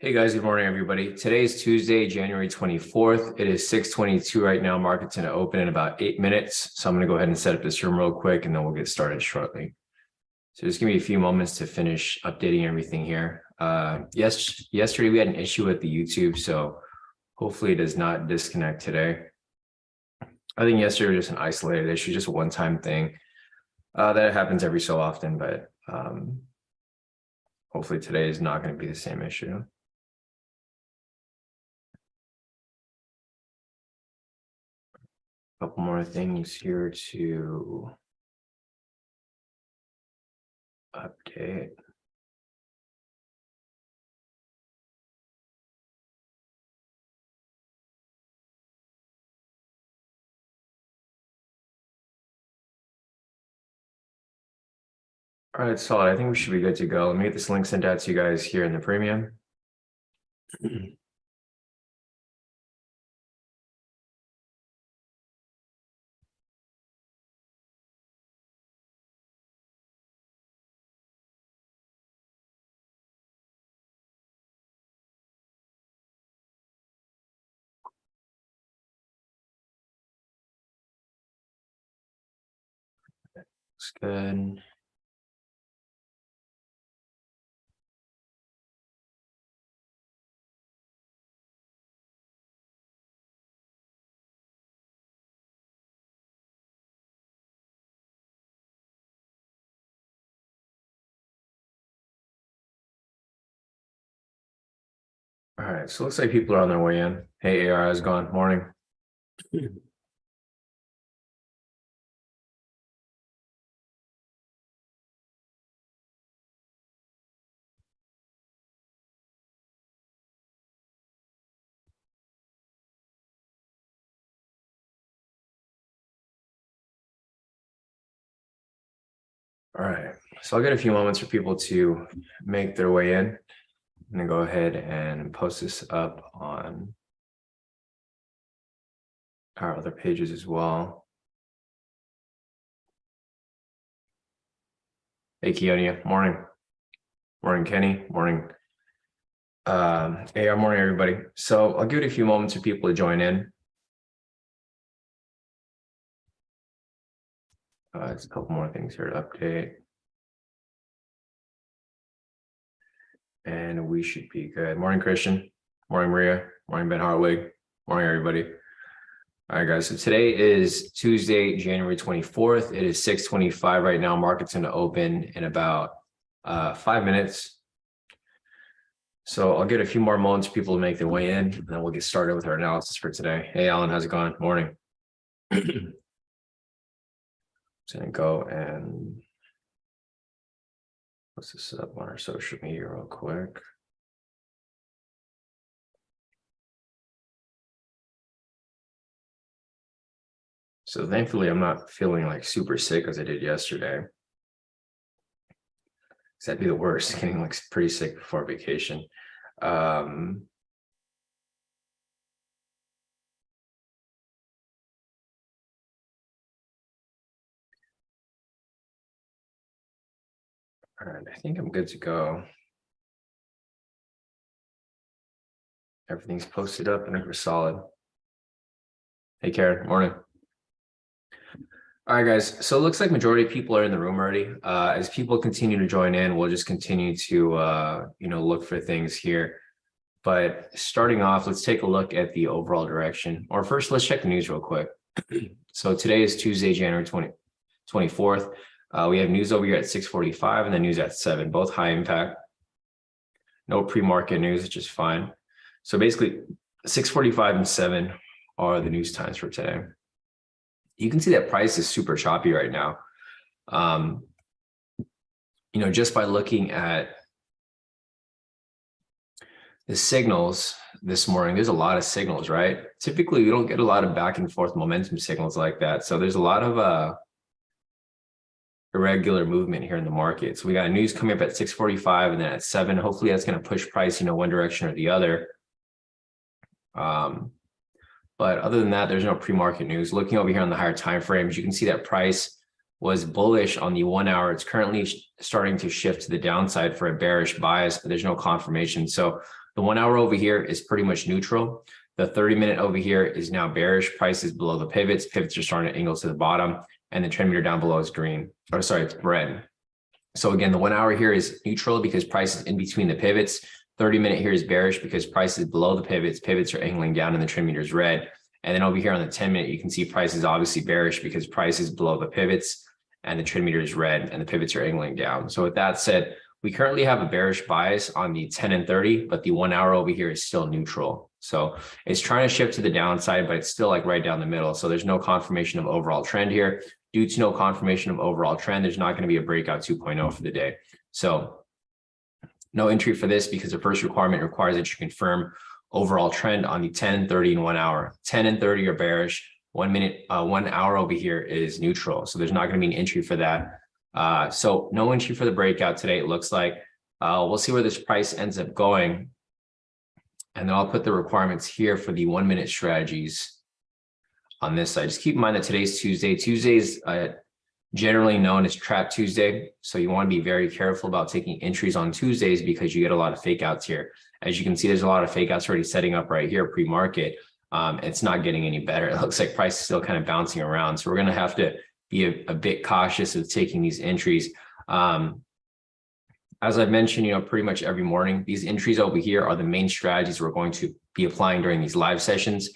Hey guys, good morning, everybody. Today is Tuesday, January 24th. It is 6:22 right now. Market's going to open in about 8 minutes. So I'm going to go ahead and set up this room real quick and then we'll get started shortly. So just give me a few moments to finish updating everything here. Yesterday we had an issue with the YouTube, so hopefully it does not disconnect today. I think yesterday was just an isolated issue, just a one-time thing. That happens every so often, but hopefully today is not going to be the same issue. Couple more things here to update. All right, solid. I think we should be good to go. Let me get this link sent out to you guys here in the premium. Looks good. All right, so it looks like people are on their way in. Hey, AR, how's it going? Morning. All right, so I'll get a few moments for people to make their way in. I'm gonna go ahead and post this up on our other pages as well. Hey, Keonia, morning. Morning, Kenny, morning. AR, morning, everybody. So I'll give it a few moments for people to join in. There's a couple more things here to update. And we should be good. Morning, Christian. Morning, Maria. Morning, Ben Hartwig. Morning, everybody. All right, guys. So today is Tuesday, January 24th. It is 6:25 right now. Market's going to open in about 5 minutes. So I'll get a few more moments for people to make their way in, and then we'll get started with our analysis for today. Hey, Alan, how's it going? Morning. Just going to go and post this up on our social media real quick. So thankfully, I'm not feeling like super sick as I did yesterday. That'd be the worst, getting like pretty sick before vacation. All right, I think I'm good to go. Everything's posted up. I think we're solid. Hey, Karen, morning. All right, guys. So it looks like majority of people are in the room already. As people continue to join in, we'll just continue to look for things here. But starting off, let's take a look at the overall direction. Or first, let's check the news real quick. So today is Tuesday, January 24th. We have news over here at 6:45 and then news at 7, both high impact. No pre-market news, which is fine. So basically 6:45 and 7 are the news times for today. You can see that price is super choppy right now. Just by looking at the signals this morning, there's a lot of signals, right? Typically, we don't get a lot of back and forth momentum signals like that. So there's a lot of irregular movement here in the market. So we got news coming up at 6:45 and then at 7. Hopefully that's going to push price, one direction or the other. But other than that, there's no pre-market news. Looking over here on the higher time frames, you can see that price was bullish on the 1 hour. It's currently starting to shift to the downside for a bearish bias, but there's no confirmation. So the 1 hour over here is pretty much neutral. The 30-minute over here is now bearish. Price is below the pivots. Pivots are starting to angle to the bottom, and the trend meter down below is green. Or sorry, it's red. So again, the 1 hour here is neutral because price is in between the pivots. 30-minute here is bearish because price is below the pivots. Pivots are angling down and the trend meter is red. And then over here on the 10-minute, you can see price is obviously bearish because price is below the pivots and the trend meter is red and the pivots are angling down. So with that said, we currently have a bearish bias on the 10 and 30, but the 1 hour over here is still neutral. So it's trying to shift to the downside, but it's still like right down the middle. So there's no confirmation of overall trend here. Due to no confirmation of overall trend, there's not going to be a breakout 2.0 for the day. So no entry for this because the first requirement requires that you confirm overall trend on the 10, 30, and 1 hour. 10 and 30 are bearish. 1 minute, 1 hour over here is neutral. So there's not going to be an entry for that. So no entry for the breakout today, it looks like. We'll see where this price ends up going. And then I'll put the requirements here for the 1 minute strategies on this side. Just keep in mind that today's Tuesday. Tuesdays generally known as Trap Tuesday. So you want to be very careful about taking entries on Tuesdays because you get a lot of fake outs here. As you can see, there's a lot of fake outs already setting up right here pre-market. It's not getting any better. It looks like price is still kind of bouncing around. So we're going to have to be a bit cautious of taking these entries. As I've mentioned, pretty much every morning, these entries over here are the main strategies we're going to be applying during these live sessions.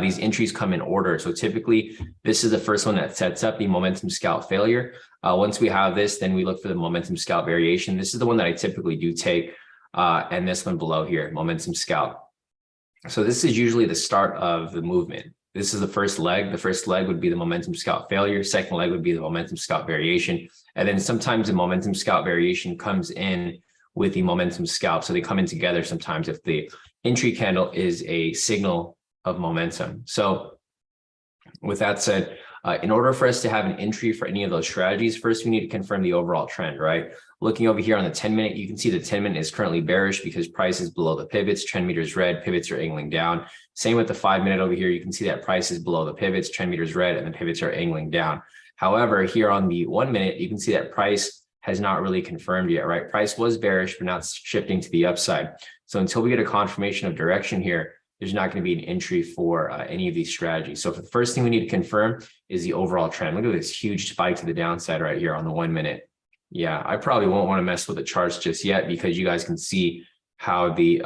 These entries come in order. So typically, this is the first one that sets up the momentum scalp failure. Once we have this, then we look for the momentum scalp variation. This is the one that I typically do take, and this one below here, momentum scalp. So this is usually the start of the movement. This is the first leg. The first leg would be the momentum scalp failure. Second leg would be the momentum scalp variation. And then sometimes the momentum scalp variation comes in with the momentum scalp. So they come in together sometimes if the entry candle is a signal of momentum. So with that said, in order for us to have an entry for any of those strategies, first we need to confirm the overall trend, right? Looking over here on the 10-minute, you can see the 10-minute is currently bearish because price is below the pivots, trend meter is red, pivots are angling down. Same with the 5-minute over here, you can see that price is below the pivots, trend meter is red, and the pivots are angling down. However, here on the 1 minute, you can see that price has not really confirmed yet, right? Price was bearish, but not shifting to the upside. So until we get a confirmation of direction here, there's not going to be an entry for any of these strategies. So for the first thing we need to confirm is the overall trend. Look at this huge spike to the downside right here on the 1 minute. Yeah, I probably won't want to mess with the charts just yet because you guys can see how the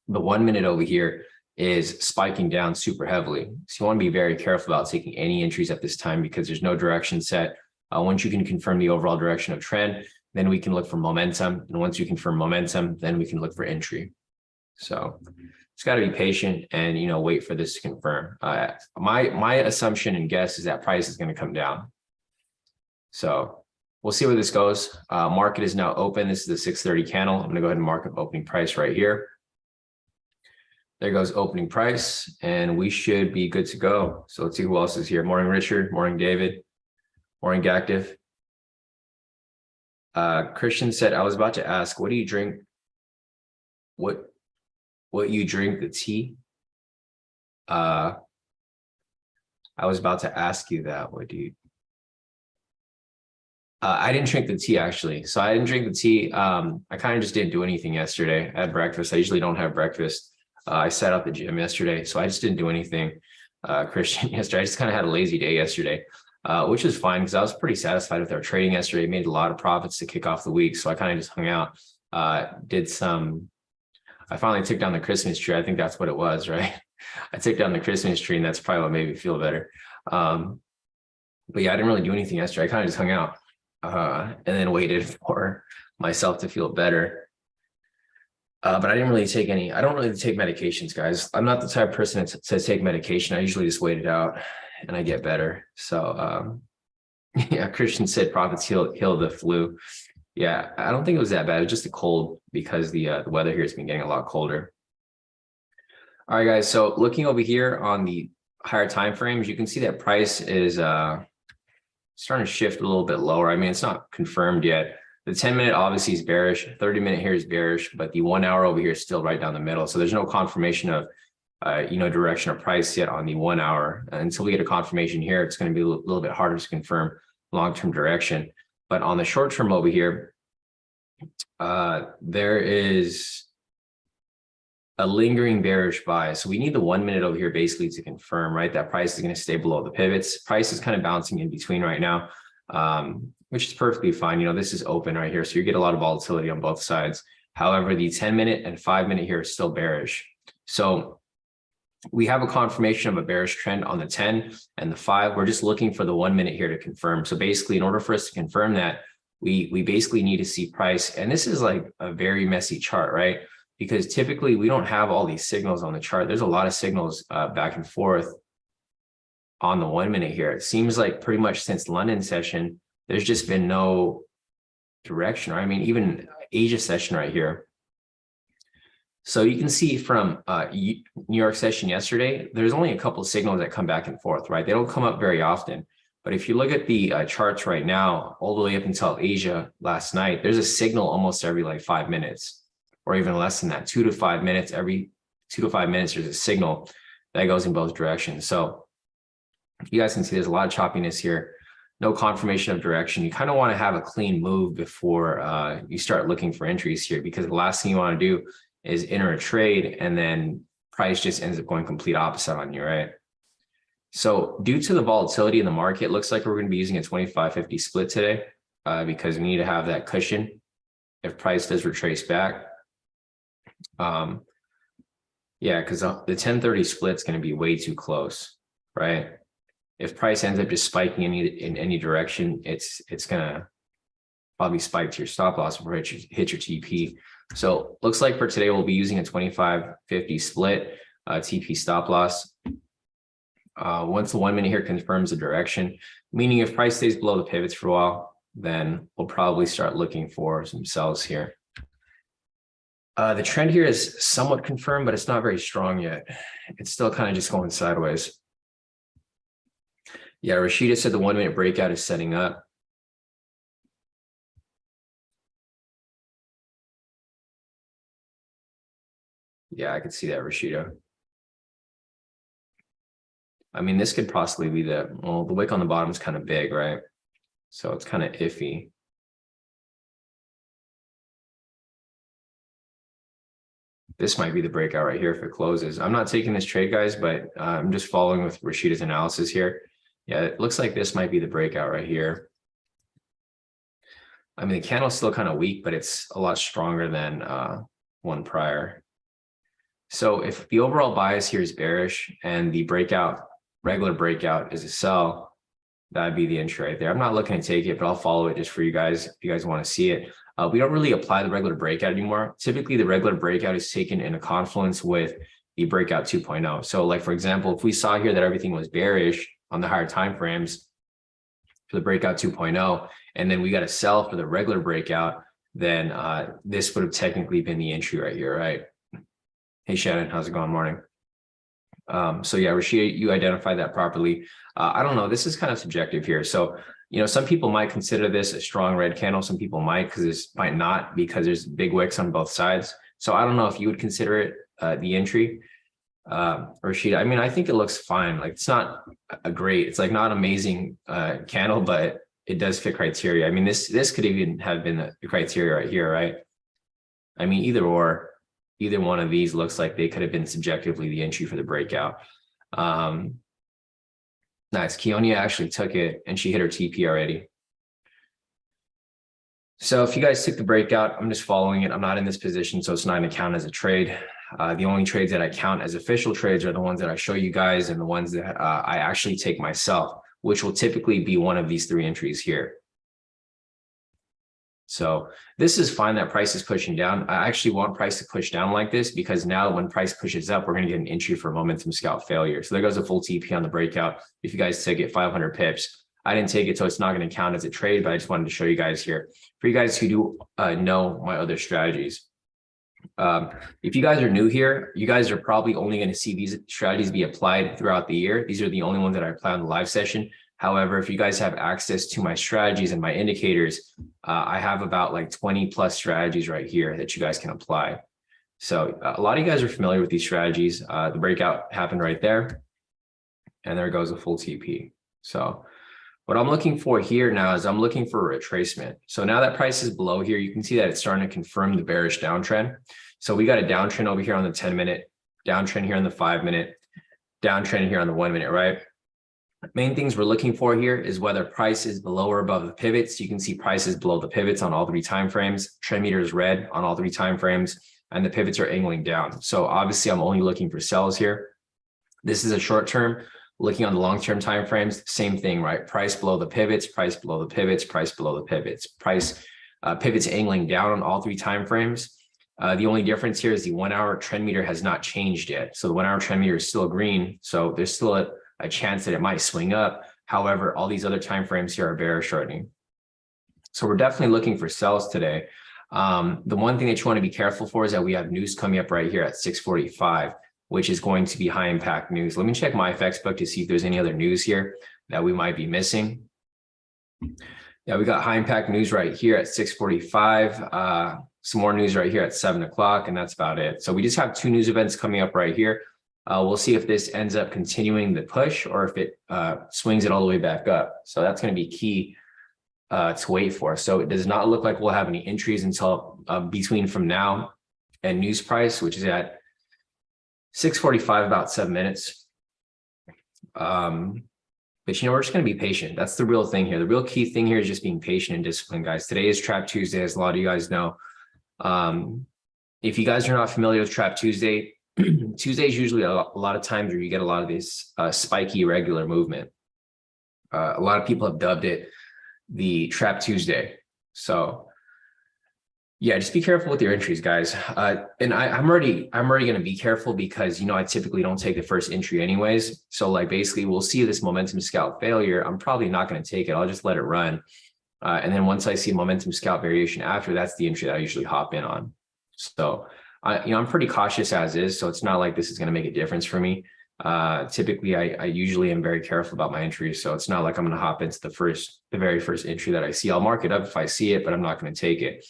1 minute over here is spiking down super heavily. So you want to be very careful about taking any entries at this time because there's no direction set. Once you can confirm the overall direction of trend, then we can look for momentum. And once you confirm momentum, then we can look for entry. So it's got to be patient and, wait for this to confirm. My assumption and guess is that price is going to come down. So we'll see where this goes. Market is now open. This is the 630 candle. I'm going to go ahead and mark up opening price right here. There goes opening price, and we should be good to go. So let's see who else is here. Morning, Richard. Morning, David. Morning, Gactive. Christian said, I was about to ask, what do you drink? What you drink the tea? I was about to ask you that. What do you? I didn't drink the tea actually. So I didn't drink the tea. I kind of just didn't do anything yesterday. I had breakfast. I usually don't have breakfast. I sat out the gym yesterday, so I just didn't do anything, Christian, yesterday. I just kind of had a lazy day yesterday, which is fine because I was pretty satisfied with our trading yesterday. Made a lot of profits to kick off the week. So I kind of just hung out, I finally took down the Christmas tree. I think that's what it was, right? I took down the Christmas tree and that's probably what made me feel better. But yeah, I didn't really do anything yesterday. I kind of just hung out and then waited for myself to feel better. But I didn't really take any, I don't really take medications, guys. I'm not the type of person to take medication. I usually just wait it out and I get better. So yeah, Christian said profits heal the flu. Yeah, I don't think it was that bad. It was just a cold because the weather here has been getting a lot colder. All right, guys. So looking over here on the higher time frames, you can see that price is starting to shift a little bit lower. I mean, it's not confirmed yet. The 10-minute obviously is bearish. 30-minute here is bearish, but the 1 hour over here is still right down the middle. So there's no confirmation of direction of price yet on the 1 hour. Until we get a confirmation here, it's going to be a little bit harder to confirm long-term direction. But on the short term over here, there is a lingering bearish bias. So we need the 1 minute over here basically to confirm, right, that price is going to stay below the pivots. Price is kind of bouncing in between right now, which is perfectly fine. You know, this is open right here, so you get a lot of volatility on both sides. However, the 10-minute and 5-minute here is still bearish. So we have a confirmation of a bearish trend on the 10 and the 5. We're just looking for the 1 minute here to confirm. So basically, in order for us to confirm that, we basically need to see price. And this is like a very messy chart, right? Because typically we don't have all these signals on the chart. There's a lot of signals back and forth on the 1 minute here. It seems like pretty much since London session, there's just been no direction. Right? I mean, even Asia session right here. So you can see from New York session yesterday, there's only a couple of signals that come back and forth, right? They don't come up very often. But if you look at the charts right now, all the way up until Asia last night, there's a signal almost every like 5 minutes, or even less than that, 2 to 5 minutes. Every 2 to 5 minutes, there's a signal that goes in both directions. So you guys can see there's a lot of choppiness here, no confirmation of direction. You kind of want to have a clean move before you start looking for entries here, because the last thing you want to do is enter a trade and then price just ends up going complete opposite on you, right? So due to the volatility in the market, it looks like we're going to be using a 25-50 split today because we need to have that cushion if price does retrace back. Yeah, because the 10-30 split is going to be way too close, right? If price ends up just spiking in any direction, it's going to probably spike to your stop loss before it hit your TP. So looks like for today, we'll be using a 25-50 split TP stop loss. Once the 1 minute here confirms the direction, meaning if price stays below the pivots for a while, then we'll probably start looking for some sells here. The trend here is somewhat confirmed, but it's not very strong yet. It's still kind of just going sideways. Yeah, Rashida said the 1 minute breakout is setting up. Yeah, I could see that, Rashida. I mean, this could possibly be the wick on the bottom is kind of big, right? So it's kind of iffy. This might be the breakout right here if it closes. I'm not taking this trade, guys, but I'm just following with Rashida's analysis here. Yeah, it looks like this might be the breakout right here. I mean, the candle's still kind of weak, but it's a lot stronger than one prior. So if the overall bias here is bearish and the breakout, regular breakout is a sell, that'd be the entry right there. I'm not looking to take it, but I'll follow it just for you guys if you guys want to see it. We don't really apply the regular breakout anymore. Typically, the regular breakout is taken in a confluence with the breakout 2.0. So like, for example, if we saw here that everything was bearish on the higher time frames for the breakout 2.0, and then we got a sell for the regular breakout, then this would have technically been the entry right here, right? Hey, Shannon, how's it going? Morning. So yeah, Rashida, you identified that properly. I don't know, this is kind of subjective here. So, you know, some people might consider this a strong red candle. Some people might, because this might not, because there's big wicks on both sides. So I don't know if you would consider it the entry, Rashida. I mean, I think it looks fine. Like, it's not a great, it's like not amazing candle, but it does fit criteria. I mean, this could even have been the criteria right here, right? I mean, either one of these looks like they could have been subjectively the entry for the breakout. Nice. Keonia actually took it and she hit her TP already. So if you guys took the breakout, I'm just following it. I'm not in this position, so it's not going to count as a trade. The only trades that I count as official trades are the ones that I show you guys and the ones that I actually take myself, which will typically be one of these three entries here. So this is fine that price is pushing down. I actually want price to push down like this, because now when price pushes up, we're going to get an entry for momentum scalp failure. So there goes a full TP on the breakout. If you guys take it 500 pips, I didn't take it, so it's not going to count as a trade, but I just wanted to show you guys here. For you guys who do know my other strategies, if you guys are new here, you guys are probably only going to see these strategies be applied throughout the year. These are the only ones that I apply on the live session. However, if you guys have access to my strategies and my indicators, I have about like 20 plus strategies right here that you guys can apply. So a lot of you guys are familiar with these strategies. The breakout happened right there, and there goes a full TP. So What I'm looking for here now is I'm looking for a retracement. So now that price is below here, you can see that it's starting to confirm the bearish downtrend. So we got a downtrend over here on the 10-minute, downtrend here on the 5-minute, downtrend here on the 1-minute, right? Main things we're looking for here is whether price is below or above the pivots. You can see price is below the pivots on all 3 time frames. Trend meter is red on all 3 time frames, and the pivots are angling down. So obviously I'm only looking for sells here. This is a short term. Looking on the long-term time frames, same thing, right? Price below the pivots, price below the pivots, price below the pivots, pivots angling down on all 3 time frames. The only difference here is the 1-hour trend meter has not changed yet. So the 1-hour trend meter is still green. So there's still a chance that it might swing up. However, all these other time frames here are bearish shorting. So we're definitely looking for sells today. The one thing that you want to be careful for is that we have news coming up right here at 6:45. Which is going to be high impact news. Let me check my FX book to see if there's any other news here that we might be missing. Yeah, we got high impact news right here at 6:45. Some more news right here at 7 o'clock, and that's about it. So we just have 2 news events coming up right here. We'll see if this ends up continuing the push or if it swings it all the way back up. So that's going to be key to wait for. So it does not look like we'll have any entries until between from now and news price, which is at 6:45, about 7 minutes. But we're just going to be patient. That's the real thing here. The real key thing here is just being patient and disciplined, guys. Today is Trap Tuesday, as a lot of you guys know. If you guys are not familiar with Trap Tuesday, Tuesday is usually a lot of times where you get a lot of this spiky irregular movement. A lot of people have dubbed it the Trap Tuesday. So yeah, just be careful with your entries, guys. And I'm already going to be careful because, I typically don't take the first entry anyways. So like basically we'll see this momentum scalp failure. I'm probably not going to take it. I'll just let it run. And then once I see momentum scalp variation after, that's the entry that I usually hop in on. So, I'm pretty cautious as is. So it's not like this is going to make a difference for me. Typically I usually am very careful about my entries. So it's not like I'm going to hop into the very first entry that I see. I'll mark it up if I see it, but I'm not going to take it.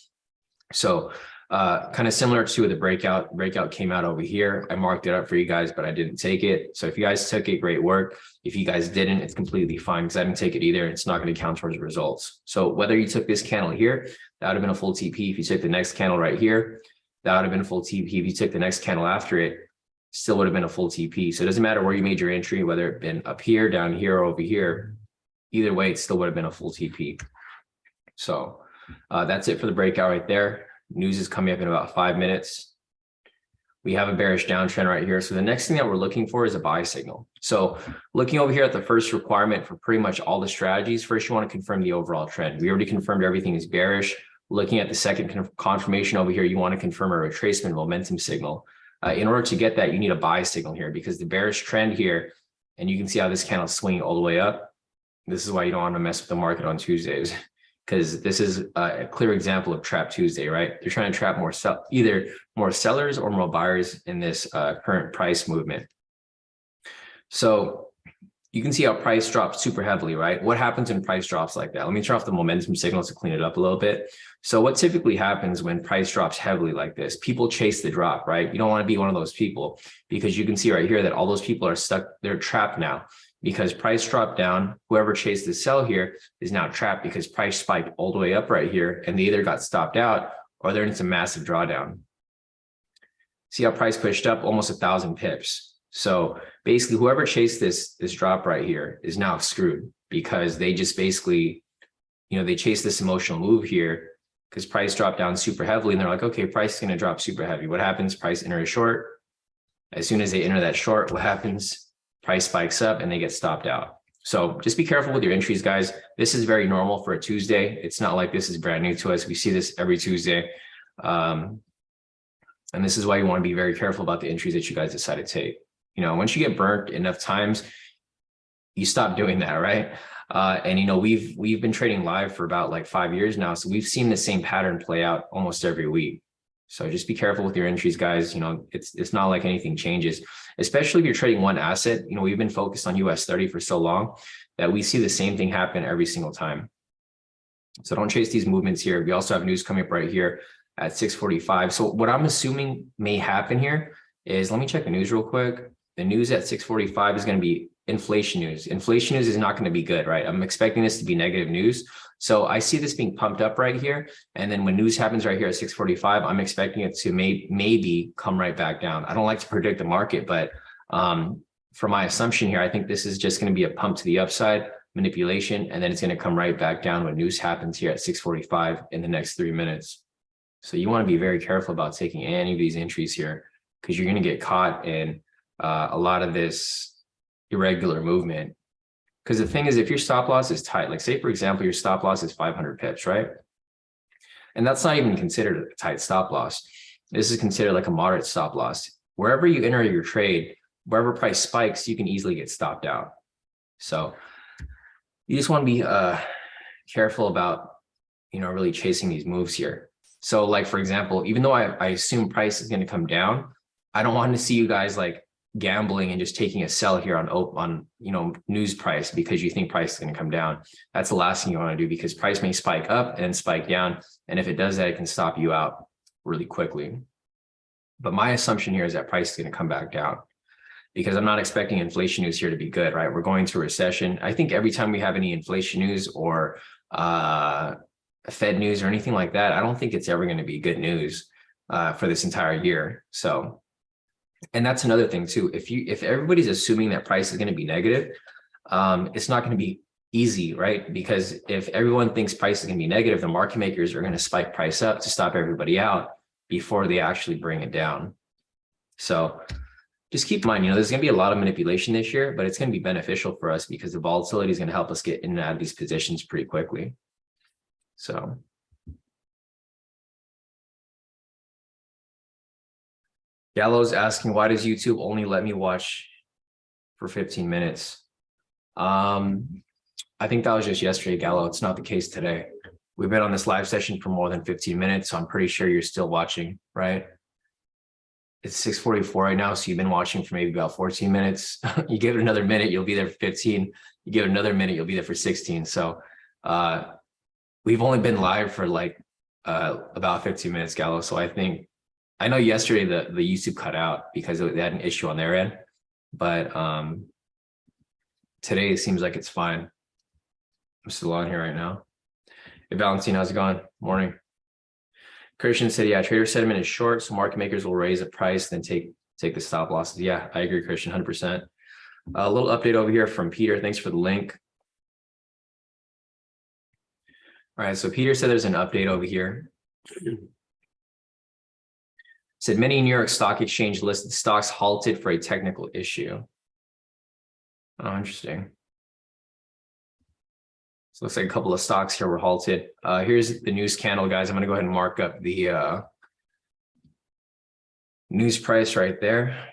So kind of similar to the breakout came out over here. I marked it up for you guys, but I didn't take it. So if you guys took it, great work. If you guys didn't, it's completely fine because I didn't take it either. It's not going to count towards the results. So whether you took this candle here, that would have been a full TP. If you took the next candle right here, that would have been a full TP. If you took the next candle after it, still would have been a full TP. So it doesn't matter where you made your entry, whether it been up here, down here, or over here. Either way, it still would have been a full TP. So that's it for the breakout right there. News is coming up in about 5 minutes. We have a bearish downtrend right here. So the next thing that we're looking for is a buy signal. So looking over here at the first requirement for pretty much all the strategies, first you want to confirm the overall trend. We already confirmed everything is bearish. Looking at the second confirmation over here, you want to confirm a retracement momentum signal. In order to get that, you need a buy signal here because the bearish trend here, and you can see how this candle is swinging all the way up. This is why you don't want to mess with the market on Tuesdays. Because this is a clear example of Trap Tuesday, right? They're trying to trap either more sellers or more buyers in this current price movement. So you can see how price drops super heavily, right? What happens when price drops like that? Let me turn off the momentum signals to clean it up a little bit. So what typically happens when price drops heavily like this? People chase the drop, right? You don't want to be one of those people because you can see right here that all those people are stuck, they're trapped now. Because price dropped down, whoever chased the sell here is now trapped because price spiked all the way up right here and they either got stopped out or they're in some massive drawdown. See how price pushed up almost 1,000 pips. So basically whoever chased this drop right here is now screwed because they just basically, they chased this emotional move here because price dropped down super heavily and they're like, okay, price is going to drop super heavy. What happens? Price enter a short. As soon as they enter that short, what happens? Price spikes up and they get stopped out. So just be careful with your entries, guys. This is very normal for a Tuesday. It's not like this is brand new to us. We see this every Tuesday. And this is why you want to be very careful about the entries that you guys decide to take. Once you get burnt enough times, you stop doing that, right? And we've been trading live for about like 5 years now. So we've seen the same pattern play out almost every week. So just be careful with your entries, guys. It's not like anything changes, especially if you're trading one asset. We've been focused on US30 for so long that we see the same thing happen every single time. So don't chase these movements here. We also have news coming up right here at 6:45. So what I'm assuming may happen here is, let me check the news real quick. The news at 6:45 is going to be inflation news. Inflation news is not going to be good, right? I'm expecting this to be negative news. So I see this being pumped up right here. And then when news happens right here at 6:45, I'm expecting it to maybe come right back down. I don't like to predict the market, but for my assumption here, I think this is just going to be a pump to the upside, manipulation, and then it's going to come right back down when news happens here at 6:45 in the next 3 minutes. So you want to be very careful about taking any of these entries here, because you're going to get caught in a lot of this irregular movement. Because the thing is, if your stop loss is tight, like say, for example, your stop loss is 500 pips, right? And that's not even considered a tight stop loss. This is considered like a moderate stop loss. Wherever you enter your trade, wherever price spikes, you can easily get stopped out. So you just want to be careful about, really chasing these moves here. So like, for example, even though I assume price is going to come down, I don't want to see you guys like gambling and just taking a sell here on news price because you think price is going to come down. That's the last thing you want to do, because price may spike up and spike down. And if it does that, it can stop you out really quickly. But my assumption here is that price is going to come back down, because I'm not expecting inflation news here to be good, right? We're going to a recession. I think every time we have any inflation news or Fed news or anything like that, I don't think it's ever going to be good news for this entire year. So, and that's another thing too. If everybody's assuming that price is going to be negative, it's not going to be easy, right? Because if everyone thinks price is going to be negative, the market makers are going to spike price up to stop everybody out before they actually bring it down. So just keep in mind, there's going to be a lot of manipulation this year, but it's going to be beneficial for us because the volatility is going to help us get in and out of these positions pretty quickly. So Gallo's asking, why does YouTube only let me watch for 15 minutes? I think that was just yesterday, Gallo. It's not the case today. We've been on this live session for more than 15 minutes, so I'm pretty sure you're still watching, right? It's 6:44 right now, so you've been watching for maybe about 14 minutes. You give it another minute, you'll be there for 15. You give it another minute, you'll be there for 16. So we've only been live for like about 15 minutes, Gallo. So I know yesterday the YouTube cut out because they had an issue on their end, but today it seems like it's fine. I'm still on here right now. Hey, Valentine, how's it going? Morning. Christian said, yeah, trader sentiment is short, so market makers will raise the price, then take the stop losses. Yeah, I agree, Christian, 100%. A little update over here from Peter. Thanks for the link. All right, so Peter said there's an update over here. Said many New York Stock Exchange listed stocks halted for a technical issue. Oh, interesting. So looks like a couple of stocks here were halted. Here's the news candle, guys. I'm going to go ahead and mark up the news price right there.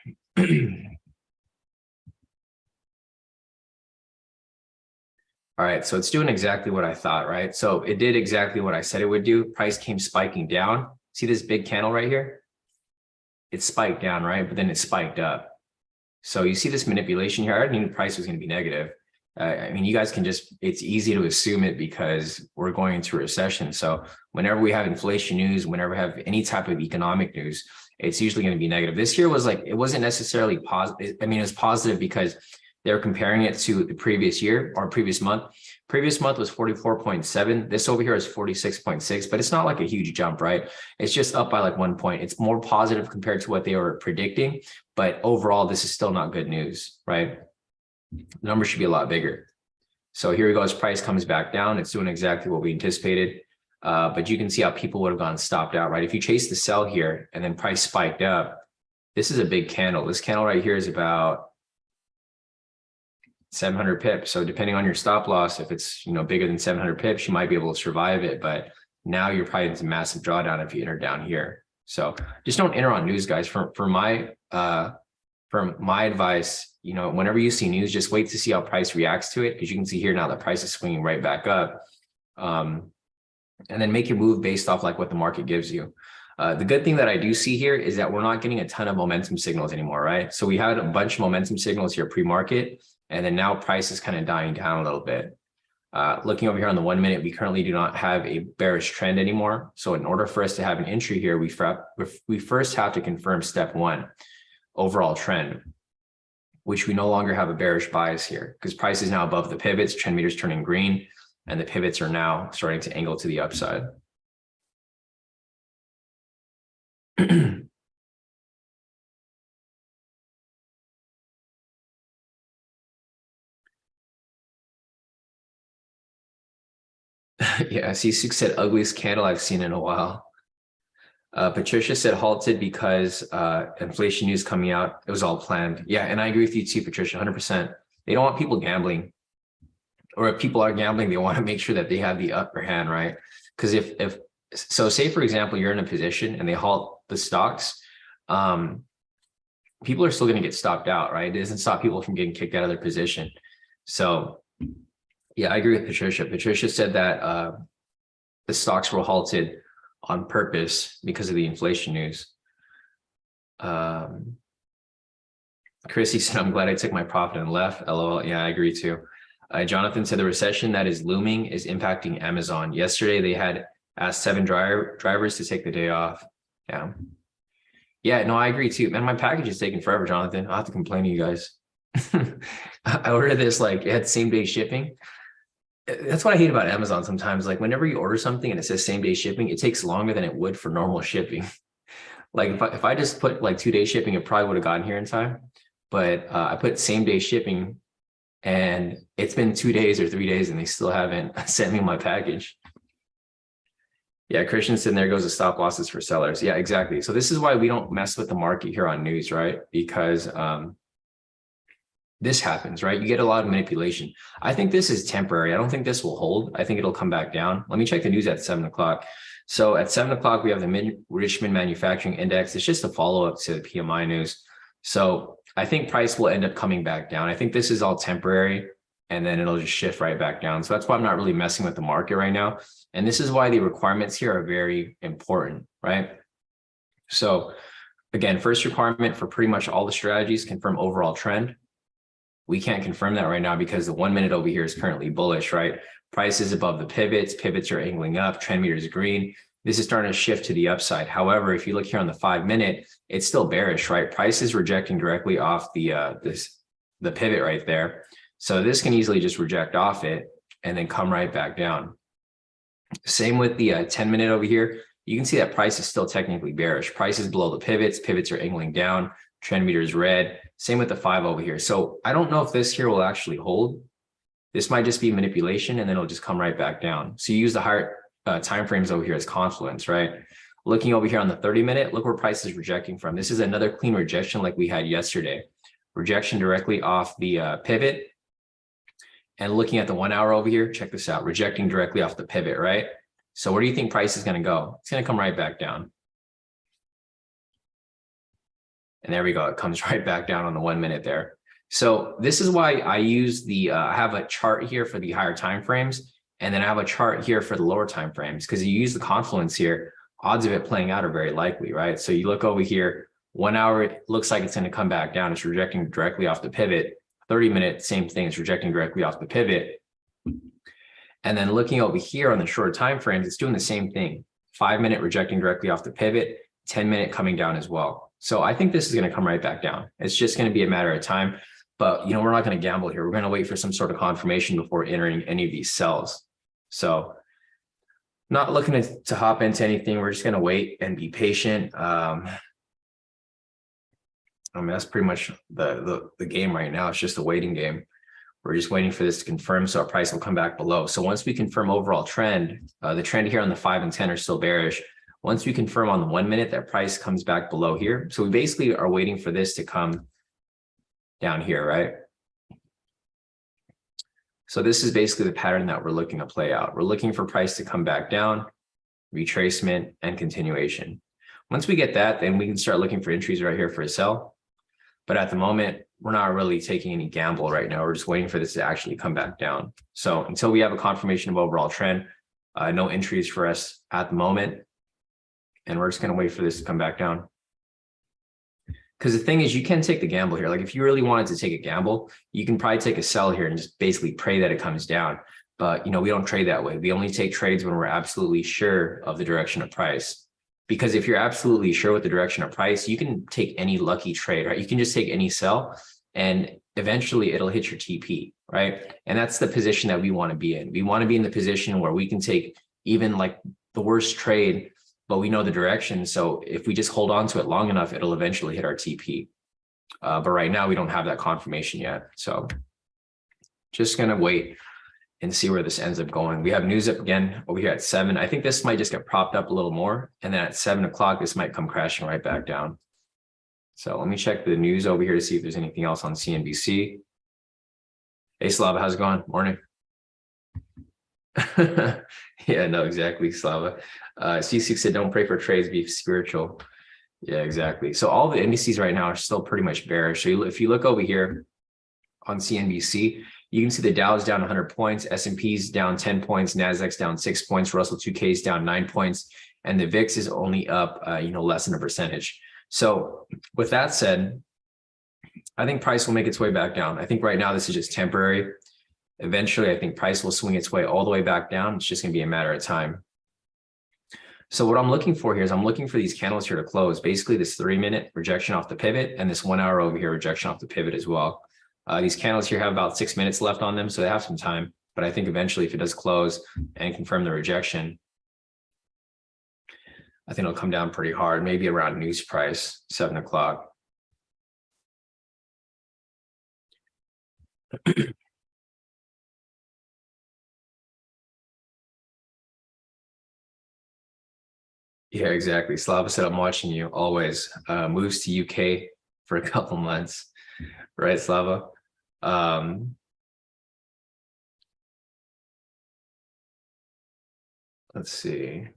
All right, so it's doing exactly what I thought, right? So it did exactly what I said it would do. Price came spiking down. See this big candle right here? It spiked down, right? But then it spiked up. So you see this manipulation here. I already knew the price was going to be negative. I mean, you guys can it's easy to assume it because we're going into a recession. So whenever we have inflation news, whenever we have any type of economic news, it's usually going to be negative. This year was like, it wasn't necessarily positive. I mean, it was positive because they were comparing it to the previous year or previous month. Previous month was 44.7. This over here is 46.6, but it's not like a huge jump, right? It's just up by like 1 point. It's more positive compared to what they were predicting, but overall, this is still not good news, right? The number should be a lot bigger. So here we go. As price comes back down, it's doing exactly what we anticipated. But you can see how people would have gone stopped out, right? If you chase the sell here and then price spiked up, this is a big candle. This candle right here is about 700 pips. So depending on your stop loss, if it's bigger than 700 pips, you might be able to survive it. But now you're probably into massive drawdown if you enter down here. So just don't enter on news, guys. For my advice, whenever you see news, just wait to see how price reacts to it, because you can see here now the price is swinging right back up. And then make your move based off like what the market gives you. The good thing that I do see here is that we're not getting a ton of momentum signals anymore, right? So we had a bunch of momentum signals here pre-market, and then now price is kind of dying down a little bit. Looking over here on the 1 minute, we currently do not have a bearish trend anymore. So in order for us to have an entry here, we first have to confirm step one, overall trend. which we no longer have a bearish bias here because price is now above the pivots, trend meters turning green, and the pivots are now starting to angle to the upside. Yeah, C6 said ugliest candle I've seen in a while. Patricia said halted because inflation news coming out. It was all planned. Yeah, and I agree with you too, Patricia, 100%. They don't want people gambling. Or if people are gambling, they want to make sure that they have the upper hand, right? Because if so, say for example, you're in a position and they halt the stocks, people are still going to get stopped out, right? It doesn't stop people from getting kicked out of their position. So yeah, I agree with Patricia. Patricia said that the stocks were halted on purpose because of the inflation news. Chrissy said, I'm glad I took my profit and left. LOL. Yeah, I agree too. Jonathan said the recession that is looming is impacting Amazon. Yesterday, they had asked 7 drivers to take the day off. Yeah. Yeah, no, I agree too. Man, my package is taking forever, Jonathan. I'll have to complain to you guys. I ordered this, like, it had same day shipping. That's what I hate about Amazon sometimes. Like, whenever you order something and it says same day shipping, it takes longer than it would for normal shipping. Like, if I just put like 2-day shipping, it probably would have gotten here in time. But I put same day shipping and it's been 2 days or 3 days and they still haven't sent me my package. Yeah, Christensen, there goes the stop losses for sellers. Yeah, exactly. So this is why we don't mess with the market here on news, right? Because this happens, right? You get a lot of manipulation. I think this is temporary. I don't think this will hold. I think it'll come back down. Let me check the news at 7 o'clock. So at 7 o'clock, we have the Richmond Manufacturing Index. It's just a follow-up to the PMI news. So I think price will end up coming back down. I think this is all temporary and then it'll just shift right back down. So that's why I'm not really messing with the market right now. And this is why the requirements here are very important, right? So again, first requirement for pretty much all the strategies, confirm overall trend. We can't confirm that right now because the 1 minute over here is currently bullish, right? Price is above the pivots. Pivots are angling up. Trend meter is green. This is starting to shift to the upside. However, if you look here on the 5 minute, it's still bearish, right? Price is rejecting directly off the pivot right there. So this can easily just reject off it and then come right back down. Same with the 10 minute over here. You can see that price is still technically bearish. Price is below the pivots. Pivots are angling down. Trend meter is red. Same with the 5 over here. So I don't know if this here will actually hold. This might just be manipulation and then it'll just come right back down. So you use the higher time frames over here as confluence, right? Looking over here on the 30 minute, look where price is rejecting from. This is another clean rejection like we had yesterday. Rejection directly off the pivot. And looking at the 1 hour over here, check this out, rejecting directly off the pivot, right? So where do you think price is going to go? It's going to come right back down. And there we go. It comes right back down on the 1 minute there. So this is why I use the, I have a chart here for the higher time frames. And then I have a chart here for the lower time frames, because you use the confluence here, odds of it playing out are very likely, right? So you look over here, 1 hour, it looks like it's going to come back down. It's rejecting directly off the pivot. 30 minute, same thing. It's rejecting directly off the pivot. And then looking over here on the short time frames, it's doing the same thing. 5 minute rejecting directly off the pivot, 10 minute coming down as well. So I think this is going to come right back down. It's just going to be a matter of time. But, we're not going to gamble here. We're going to wait for some sort of confirmation before entering any of these sells. So not looking to hop into anything. We're just going to wait and be patient. That's pretty much the game right now. It's just a waiting game. We're just waiting for this to confirm so our price will come back below. So once we confirm overall trend, the trend here on the 5 and 10 are still bearish. Once we confirm on the 1 minute, that price comes back below here. So we basically are waiting for this to come down here, right? So this is basically the pattern that we're looking to play out. We're looking for price to come back down, retracement, and continuation. Once we get that, then we can start looking for entries right here for a sell. But at the moment, we're not really taking any gamble right now. We're just waiting for this to actually come back down. So until we have a confirmation of overall trend, no entries for us at the moment. And we're just going to wait for this to come back down. Because the thing is, you can take the gamble here. Like if you really wanted to take a gamble, you can probably take a sell here and just basically pray that it comes down. But, we don't trade that way. We only take trades when we're absolutely sure of the direction of price. Because if you're absolutely sure with the direction of price, you can take any lucky trade, right? You can just take any sell and eventually it'll hit your TP, right? And that's the position that we want to be in. We want to be in the position where we can take even like the worst trade, but we know the direction. So if we just hold on to it long enough, it'll eventually hit our TP. But right now we don't have that confirmation yet. So just going to wait and see where this ends up going. We have news up again over here at 7. I think this might just get propped up a little more. And then at 7 o'clock, this might come crashing right back down. So let me check the news over here to see if there's anything else on CNBC. Hey, Slava, how's it going? Morning. Yeah, no, exactly, Slava. C6 said, don't pray for trades, be spiritual. Yeah, exactly. So all the indices right now are still pretty much bearish. So if you look over here on CNBC, you can see the Dow's down 100 points, S&P's down 10 points, Nasdaq's down 6 points, Russell 2K's down 9 points, and the VIX is only up, less than a percentage. So with that said, I think price will make its way back down. I think right now this is just temporary. Eventually, I think price will swing its way all the way back down. It's just going to be a matter of time. So what I'm looking for here is I'm looking for these candles here to close. Basically, this 3-minute rejection off the pivot and this 1 hour over here rejection off the pivot as well. These candles here have about 6 minutes left on them, so they have some time. But I think eventually, if it does close and confirm the rejection, I think it'll come down pretty hard, maybe around news price, 7 o'clock. Yeah, exactly. Slava said, I'm watching you always. Moves to UK for a couple months, right, Slava? Let's see.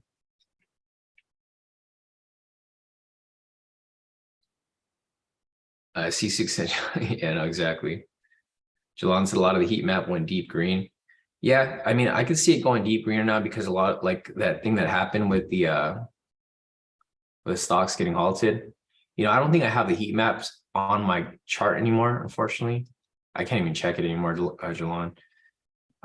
C6 said, yeah, no, exactly. Jalon said a lot of the heat map went deep green. Yeah, I mean, I could see it going deep green now because a lot like that thing that happened with the stocks getting halted. I don't think I have the heat maps on my chart anymore, unfortunately. I can't even check it anymore, Jalon.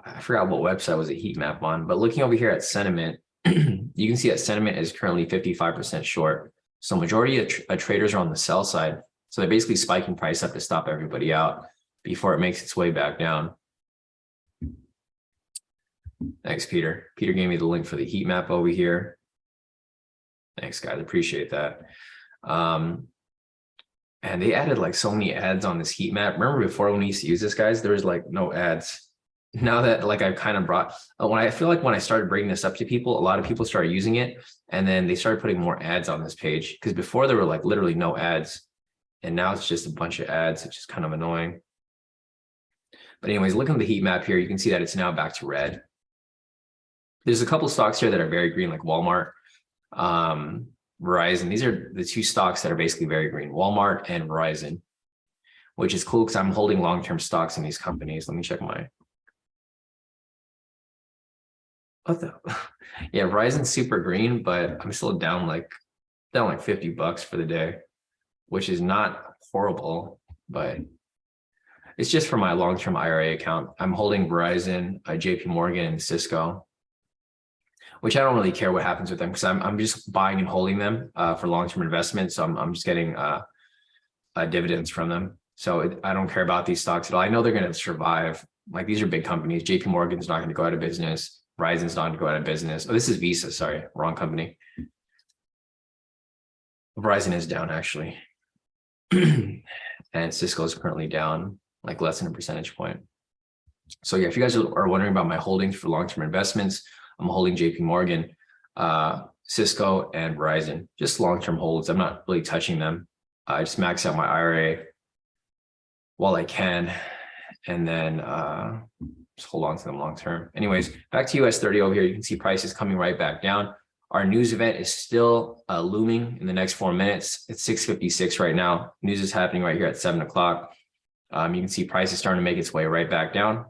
I forgot what website was a heat map on, but looking over here at sentiment, you can see that sentiment is currently 55% short. So majority of traders are on the sell side. So they're basically spiking price up to stop everybody out before it makes its way back down. Thanks, Peter. Peter gave me the link for the heat map over here. Thanks, guys. Appreciate that. And they added like so many ads on this heat map. Remember before when we used to use this, guys, there was like no ads. Now that like I've kind of brought, when I started bringing this up to people, a lot of people started using it, and then they started putting more ads on this page because before there were like literally no ads, and now it's just a bunch of ads, which is kind of annoying. But anyways, looking at the heat map here, you can see that it's now back to red. There's a couple stocks here that are very green, like Walmart, Verizon. These are the two stocks that are basically very green, Walmart and Verizon, which is cool because I'm holding long-term stocks in these companies. Let me check my. What the? Yeah, Verizon's super green, but I'm still down like $50 for the day, which is not horrible, but it's just for my long-term IRA account. I'm holding Verizon, JP Morgan, and Cisco, which I don't really care what happens with them because I'm just buying and holding them for long-term investment. So I'm just getting dividends from them. So I don't care about these stocks at all. I know they're going to survive. Like these are big companies. JP Morgan's not going to go out of business. Verizon's not going to go out of business. Oh, this is Visa. Sorry, wrong company. Verizon is down actually. And Cisco is currently down like less than a percentage point. So yeah, if you guys are wondering about my holdings for long-term investments, I'm holding JP Morgan, Cisco, and Verizon, just long-term holds. I'm not really touching them. I just max out my IRA while I can, and then just hold on to them long-term. Anyways, back to US30 over here. You can see prices coming right back down. Our news event is still looming in the next 4 minutes. It's 6:56 right now. News is happening right here at 7 o'clock. You can see prices starting to make its way right back down,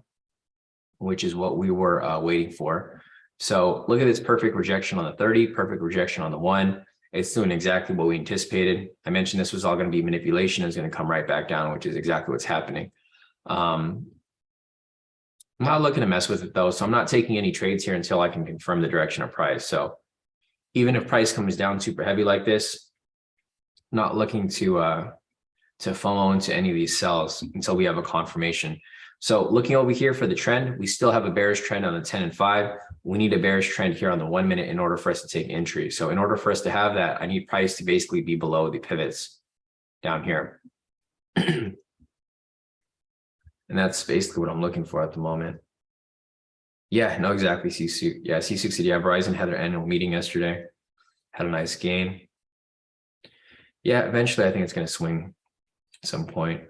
which is what we were waiting for. So look at this perfect rejection on the 30, perfect rejection on the 1. It's doing exactly what we anticipated. I mentioned this was all going to be manipulation. It's going to come right back down, which is exactly what's happening. I'm not looking to mess with it though. So I'm not taking any trades here until I can confirm the direction of price. So even if price comes down super heavy like this, not looking to to FOMO into any of these sells until we have a confirmation. So looking over here for the trend, we still have a bearish trend on the 10 and 5. We need a bearish trend here on the 1 minute in order for us to take entry. So in order for us to have that, I need price to basically be below the pivots down here. And that's basically what I'm looking for at the moment. Yeah, no, exactly. C6. Yeah, C6. Yeah, Verizon had their annual meeting yesterday. Had a nice gain. Yeah, eventually I think it's going to swing at some point.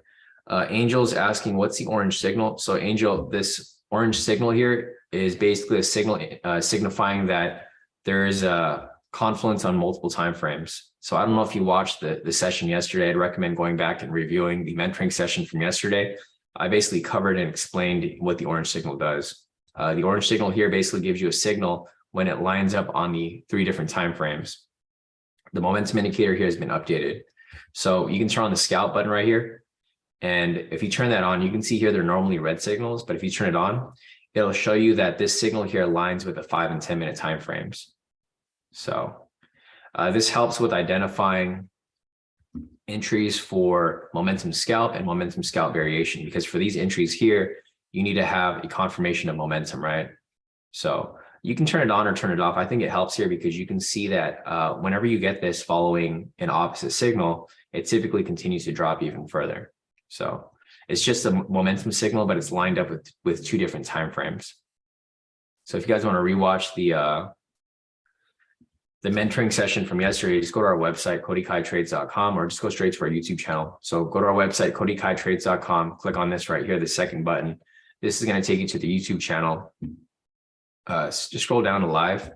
Angel's asking, what's the orange signal? So Angel, this orange signal here is basically a signal signifying that there is a confluence on multiple time frames. So I don't know if you watched the session yesterday. I'd recommend going back and reviewing the mentoring session from yesterday. I basically covered and explained what the orange signal does. The orange signal here basically gives you a signal when it lines up on the 3 different time frames. The momentum indicator here has been updated. So you can turn on the scalp button right here. And if you turn that on, you can see here they're normally red signals, but if you turn it on, it'll show you that this signal here aligns with the 5 and 10 minute time frames. So this helps with identifying entries for momentum scalp and momentum scalp variation, because for these entries here, you need to have a confirmation of momentum, right? So you can turn it on or turn it off. I think it helps here because you can see that whenever you get this following an opposite signal, it typically continues to drop even further. So it's just a momentum signal, but it's lined up with 2 different time frames. So if you guys want to rewatch the mentoring session from yesterday, just go to our website, kodikaitrades.com, or just go straight to our YouTube channel. So go to our website, kodikaitrades.com, click on this right here, the second button. This is going to take you to the YouTube channel. Just scroll down to live,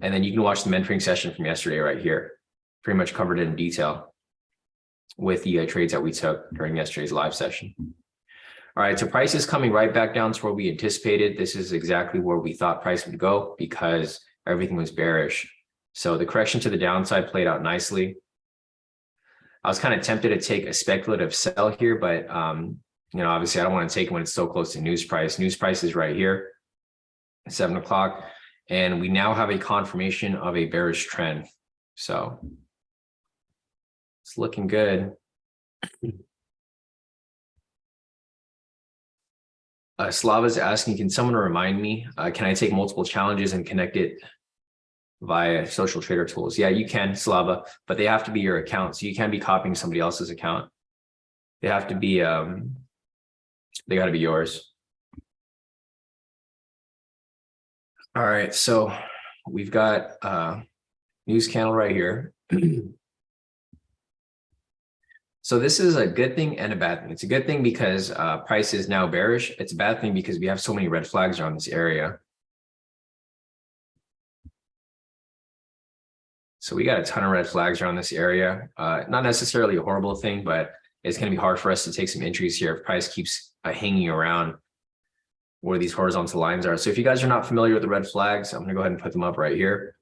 and then you can watch the mentoring session from yesterday right here. Pretty much covered it in detail with the trades that we took during yesterday's live session. All right, so price is coming right back down to where we anticipated. This is exactly where we thought price would go because everything was bearish. So the correction to the downside played out nicely. I was kind of tempted to take a speculative sell here, but obviously I don't want to take it when it's so close to news price. News price is right here, 7 o'clock, and we now have a confirmation of a bearish trend. So it's looking good. Slava's asking, can someone remind me, can I take multiple challenges and connect it via social trader tools? Yeah, you can, Slava, but they have to be your account. So you can't be copying somebody else's account. They have to be, they got to be yours. All right, so we've got news candle right here. So this is a good thing and a bad thing. It's a good thing because price is now bearish. It's a bad thing because we have so many red flags around this area. So we got a ton of red flags around this area. Not necessarily a horrible thing, but it's going to be hard for us to take some entries here if price keeps hanging around where these horizontal lines are. So if you guys are not familiar with the red flags, I'm going to go ahead and put them up right here.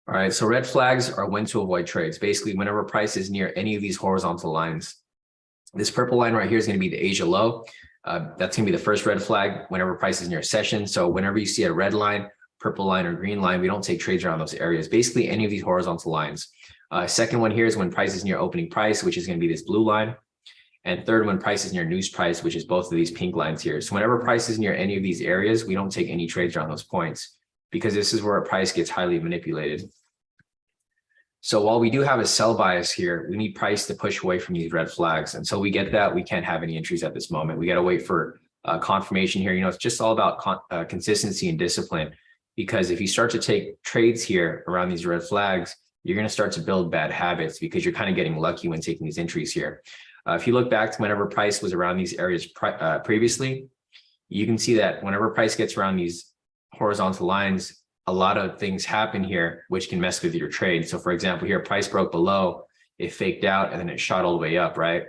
All right, so red flags are when to avoid trades. Basically, whenever price is near any of these horizontal lines. This purple line right here is going to be the Asia low. That's going to be the first red flag whenever price is near session. So whenever you see a red line, purple line, or green line, we don't take trades around those areas. Basically, any of these horizontal lines. Second one here is when price is near opening price, which is going to be this blue line. And third, when price is near news price, which is both of these pink lines here. So whenever price is near any of these areas, we don't take any trades around those points, because this is where a price gets highly manipulated. So while we do have a sell bias here, we need price to push away from these red flags. Until we get that, we can't have any entries at this moment. We got to wait for confirmation here. It's just all about consistency and discipline, because if you start to take trades here around these red flags, you're going to start to build bad habits because you're kind of getting lucky when taking these entries here. If you look back to whenever price was around these areas previously, you can see that whenever price gets around these horizontal lines, a lot of things happen here which can mess with your trade. So for example, here price broke below, it faked out, and then it shot all the way up, right?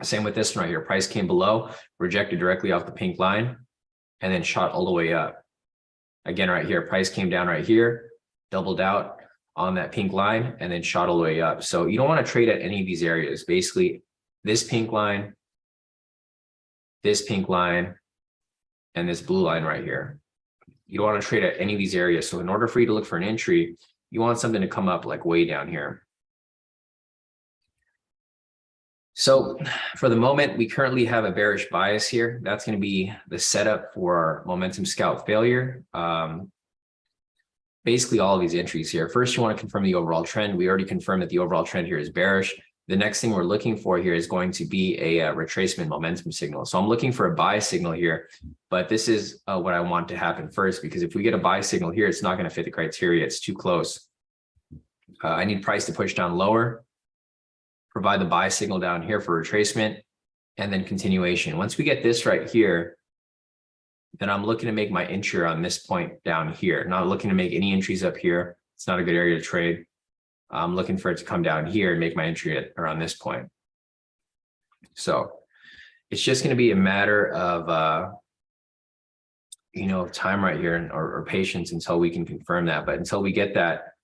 Same with this one right here. Price came below, rejected directly off the pink line, and then shot all the way up. Again, right here, price came down right here, doubled out on that pink line, and then shot all the way up. So you don't want to trade at any of these areas. Basically, this pink line, and this blue line right here. You don't want to trade at any of these areas. So in order for you to look for an entry, you want something to come up like way down here. So for the moment, we currently have a bearish bias here. That's going to be the setup for our momentum scalp failure. Basically all of these entries here. First, you want to confirm the overall trend. We already confirmed that the overall trend here is bearish. The next thing we're looking for here is going to be a retracement momentum signal. So I'm looking for a buy signal here, but this is what I want to happen first, because if we get a buy signal here, it's not going to fit the criteria. It's too close. I need price to push down lower, provide the buy signal down here for retracement, and then continuation. Once we get this right here, then I'm looking to make my entry on this point down here. Not looking to make any entries up here. It's not a good area to trade. I'm looking for it to come down here and make my entry at around this point. So it's just going to be a matter of, time right here or patience until we can confirm that. But until we get that,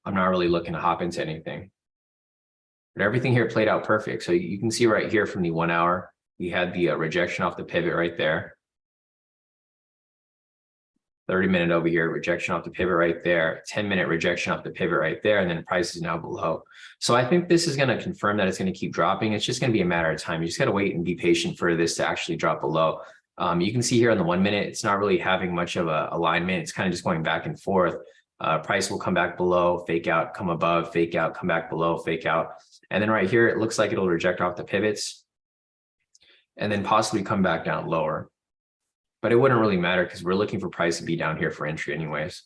I'm not really looking to hop into anything. But everything here played out perfect. So you can see right here from the 1 hour, we had the rejection off the pivot right there. 30-minute over here, rejection off the pivot right there, 10-minute rejection off the pivot right there, and then price is now below. So I think this is going to confirm that it's going to keep dropping. It's just going to be a matter of time. You just got to wait and be patient for this to actually drop below. You can see here on the 1 minute, it's not really having much of a alignment. It's kind of just going back and forth. Price will come back below, fake out, come above, fake out, come back below, fake out. And then right here, it looks like it'll reject off the pivots and then possibly come back down lower. But it wouldn't really matter because we're looking for price to be down here for entry anyways.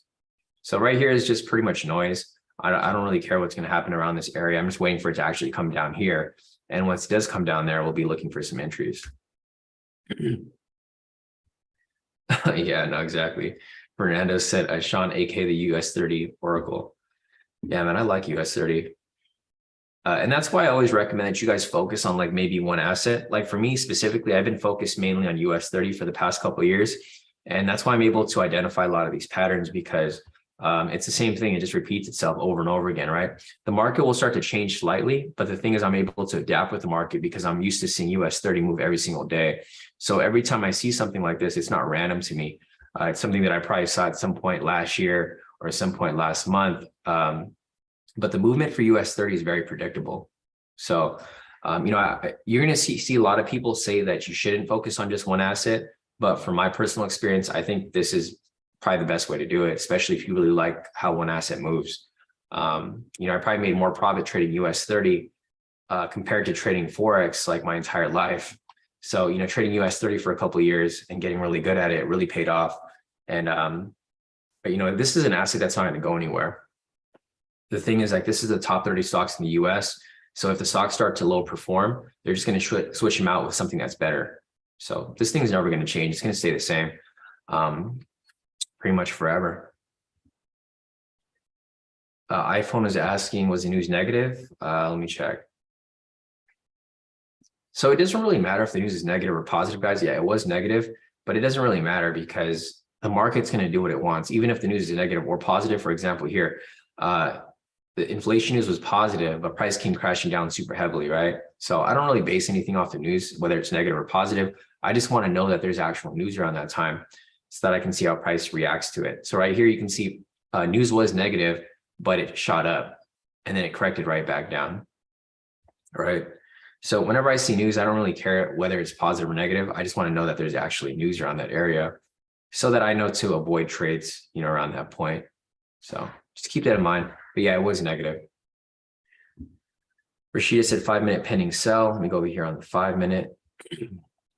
So right here is just pretty much noise. I don't really care what's going to happen around this area. I'm just waiting for it to actually come down here. And once it does come down there, we'll be looking for some entries. Yeah, no, exactly. Fernando said, Sean, AK the US30 Oracle. Yeah, man, I like US30. And that's why I always recommend that you guys focus on like maybe one asset. Like for me specifically, I've been focused mainly on US30 for the past couple of years. And that's why I'm able to identify a lot of these patterns, because it's the same thing. It just repeats itself over and over again, right? The market will start to change slightly, but the thing is I'm able to adapt with the market because I'm used to seeing US30 move every single day. So every time I see something like this, it's not random to me. It's something that I probably saw at some point last year or at some point last month. But the movement for US30 is very predictable. So, you're going to see a lot of people say that you shouldn't focus on just one asset. But from my personal experience, I think this is probably the best way to do it, especially if you really like how one asset moves. I probably made more profit trading US30 compared to trading Forex like my entire life. So, trading US30 for a couple of years and getting really good at it really paid off. And, but this is an asset that's not going to go anywhere. The thing is, like, this is the top 30 stocks in the US. So if the stocks start to low perform, they're just going to switch them out with something that's better. So this thing's never going to change. It's going to stay the same pretty much forever. iPhone is asking, was the news negative? Let me check. So it doesn't really matter if the news is negative or positive, guys. Yeah, it was negative, but it doesn't really matter because the market's going to do what it wants. Even if the news is negative or positive, for example, here, the inflation news was positive, but price came crashing down super heavily, right? So I don't really base anything off the news, whether it's negative or positive. I just want to know that there's actual news around that time so that I can see how price reacts to it. So right here, you can see news was negative, but it shot up and then it corrected right back down, right? So whenever I see news, I don't really care whether it's positive or negative. I just want to know that there's actually news around that area so that I know to avoid trades, around that point. So just keep that in mind. But yeah, it was negative. Rashida said 5-minute pending sell. Let me go over here on the 5-minute.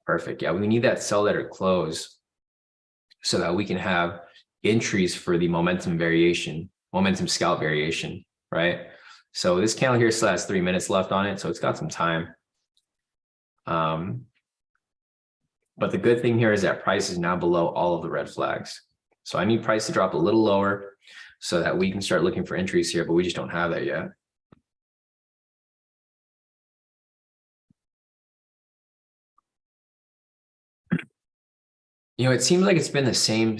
Perfect. Yeah, we need that sell letter close so that we can have entries for the momentum scalp variation, right? So this candle here still has 3 minutes left on it, so it's got some time. But the good thing here is that price is now below all of the red flags. So I need price to drop a little lower so that we can start looking for entries here, but we just don't have that yet. It seems like it's been the same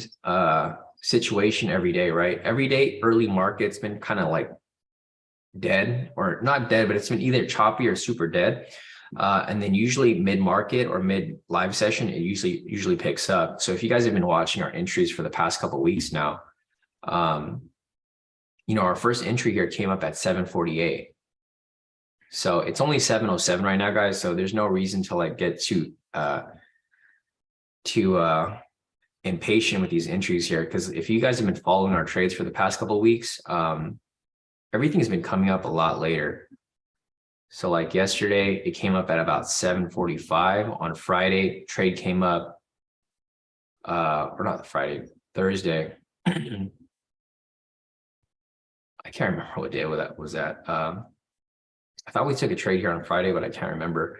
situation every day, right? Every day, early market's been kind of like dead, or not dead, but it's been either choppy or super dead. And then usually mid-market or mid-live session, it usually picks up. So if you guys have been watching our entries for the past couple of weeks now, our first entry here came up at 748. So it's only 7:07 right now, guys. So there's no reason to like get too impatient with these entries here, because if you guys have been following our trades for the past couple of weeks, everything's been coming up a lot later. So like yesterday, it came up at about 7:45. On Friday, trade came up, or not Friday, Thursday. I can't remember what day that was at. I thought we took a trade here on Friday, but I can't remember.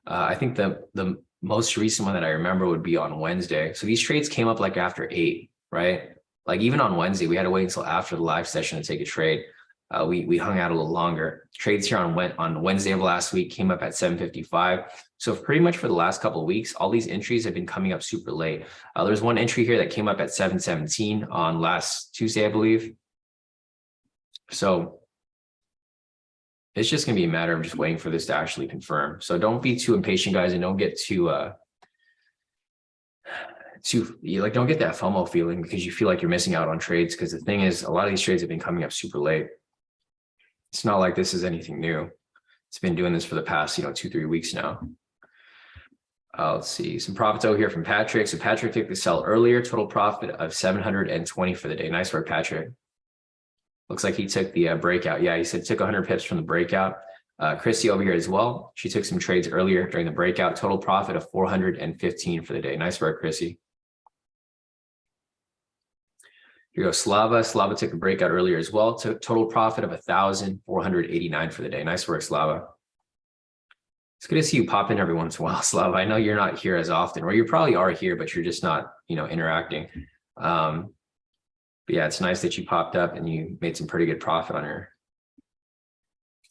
I think the most recent one that I remember would be on Wednesday. So these trades came up like after 8, right? Like even on Wednesday, we had to wait until after the live session to take a trade. We hung out a little longer. Trades here on Wednesday of last week came up at 7:55. So pretty much for the last couple of weeks, all these entries have been coming up super late. There's one entry here that came up at 7:17 on last Tuesday, I believe. So it's just going to be a matter of just waiting for this to actually confirm. So don't be too impatient, guys, and don't get don't get that FOMO feeling because you feel like you're missing out on trades. Because the thing is, a lot of these trades have been coming up super late. It's not like this is anything new. It's been doing this for the past, 2-3 weeks now. Let's see, some profito here from Patrick. So Patrick took the sell earlier, total profit of 720 for the day. Nice work, Patrick. Looks like he took the breakout. Yeah, he said took 100 pips from the breakout. Chrissy over here as well. She took some trades earlier during the breakout. Total profit of 415 for the day. Nice work, Chrissy. Here goes Slava. Slava took a breakout earlier as well. Took total profit of 1,489 for the day. Nice work, Slava. It's good to see you pop in every once in a while, Slava. I know you're not here as often, or you probably are here, but you're just not, interacting. But yeah, it's nice that you popped up and you made some pretty good profit on your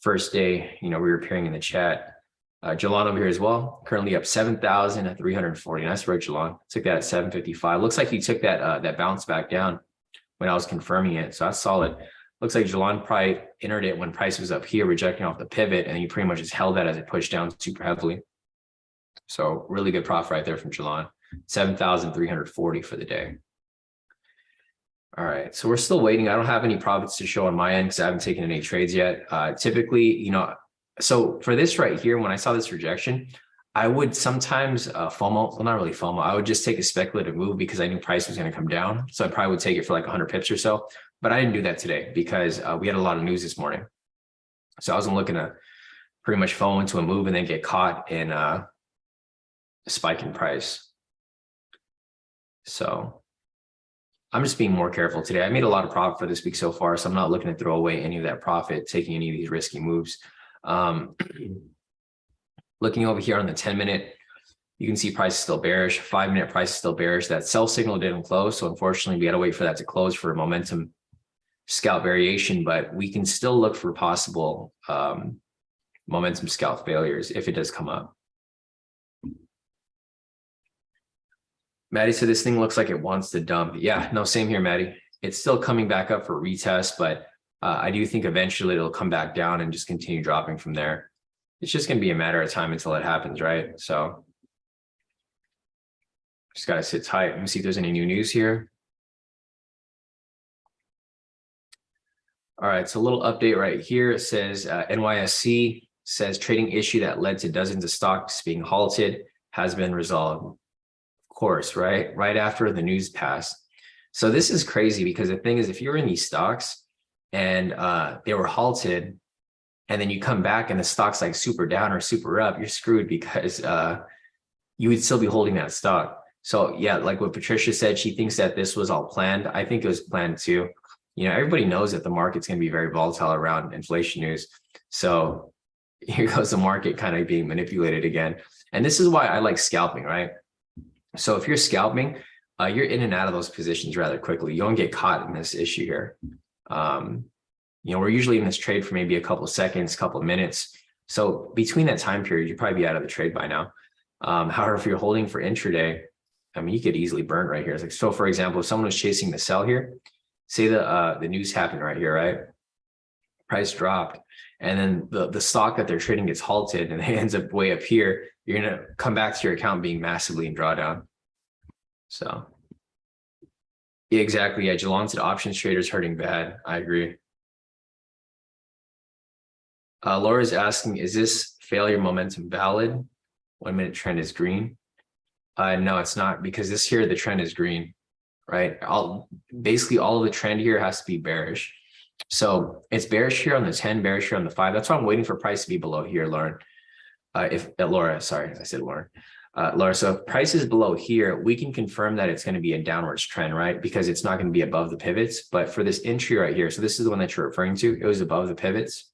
first day, reappearing in the chat. Jalan over here as well, currently up 7,340. Nice work, Jalan. Took that at 7:55. Looks like you took that bounce back down when I was confirming it. So that's solid. Looks like Jalan probably entered it when price was up here, rejecting off the pivot, and you pretty much just held that as it pushed down super heavily. So really good profit right there from Jalan. 7,340 for the day. All right, so we're still waiting. I don't have any profits to show on my end because I haven't taken any trades yet. Typically, so for this right here, when I saw this rejection, I would sometimes FOMO, well, not really FOMO. I would just take a speculative move because I knew price was going to come down. So I probably would take it for like 100 pips or so. But I didn't do that today because we had a lot of news this morning. So I wasn't looking to pretty much FOMO into a move and then get caught in a spike in price. So I'm just being more careful today. I made a lot of profit for this week so far, so I'm not looking to throw away any of that profit, taking any of these risky moves. Looking over here on the 10-minute, you can see price is still bearish. 5-minute price is still bearish. That sell signal didn't close, so unfortunately, we got to wait for that to close for a momentum scalp variation, but we can still look for possible momentum scalp failures if it does come up. Maddie said this thing looks like it wants to dump. Yeah, no, same here, Maddie. It's still coming back up for retest, but I do think eventually it'll come back down and just continue dropping from there. It's just going to be a matter of time until it happens, right? So just got to sit tight. Let me see if there's any new news here. All right, so a little update right here. It says NYSE says trading issue that led to dozens of stocks being halted has been resolved. Course, right after the news passed. So this is crazy because the thing is, if you're in these stocks and they were halted and then you come back and the stock's like super down or super up, you're screwed because you would still be holding that stock. So yeah, like what Patricia said, she thinks that this was all planned. I think it was planned too. Everybody knows that the market's going to be very volatile around inflation news. So here goes the market kind of being manipulated again. And this is why I like scalping, right? So if you're scalping, you're in and out of those positions rather quickly. You don't get caught in this issue here. We're usually in this trade for maybe a couple of seconds, couple of minutes. So between that time period, you'd probably be out of the trade by now. However, if you're holding for intraday, you could easily burn right here. It's like, so for example, if someone was chasing the sell here, say the news happened right here, right? Price dropped, and then the stock that they're trading gets halted and it ends up way up here, you're going to come back to your account being massively in drawdown. So yeah, exactly. Yeah, Jalon said options traders hurting bad. I agree. Laura's asking, is this failure momentum valid? 1 minute trend is green. No, it's not, because this here, the trend is green, right? Basically all of the trend here has to be bearish. So it's bearish here on the 10, bearish here on the 5. That's why I'm waiting for price to be below here, Lauren. Laura, sorry, I said Lauren. Laura, so if price is below here, we can confirm that it's going to be a downwards trend, right? Because it's not going to be above the pivots. But for this entry right here, so this is the one that you're referring to, it was above the pivots.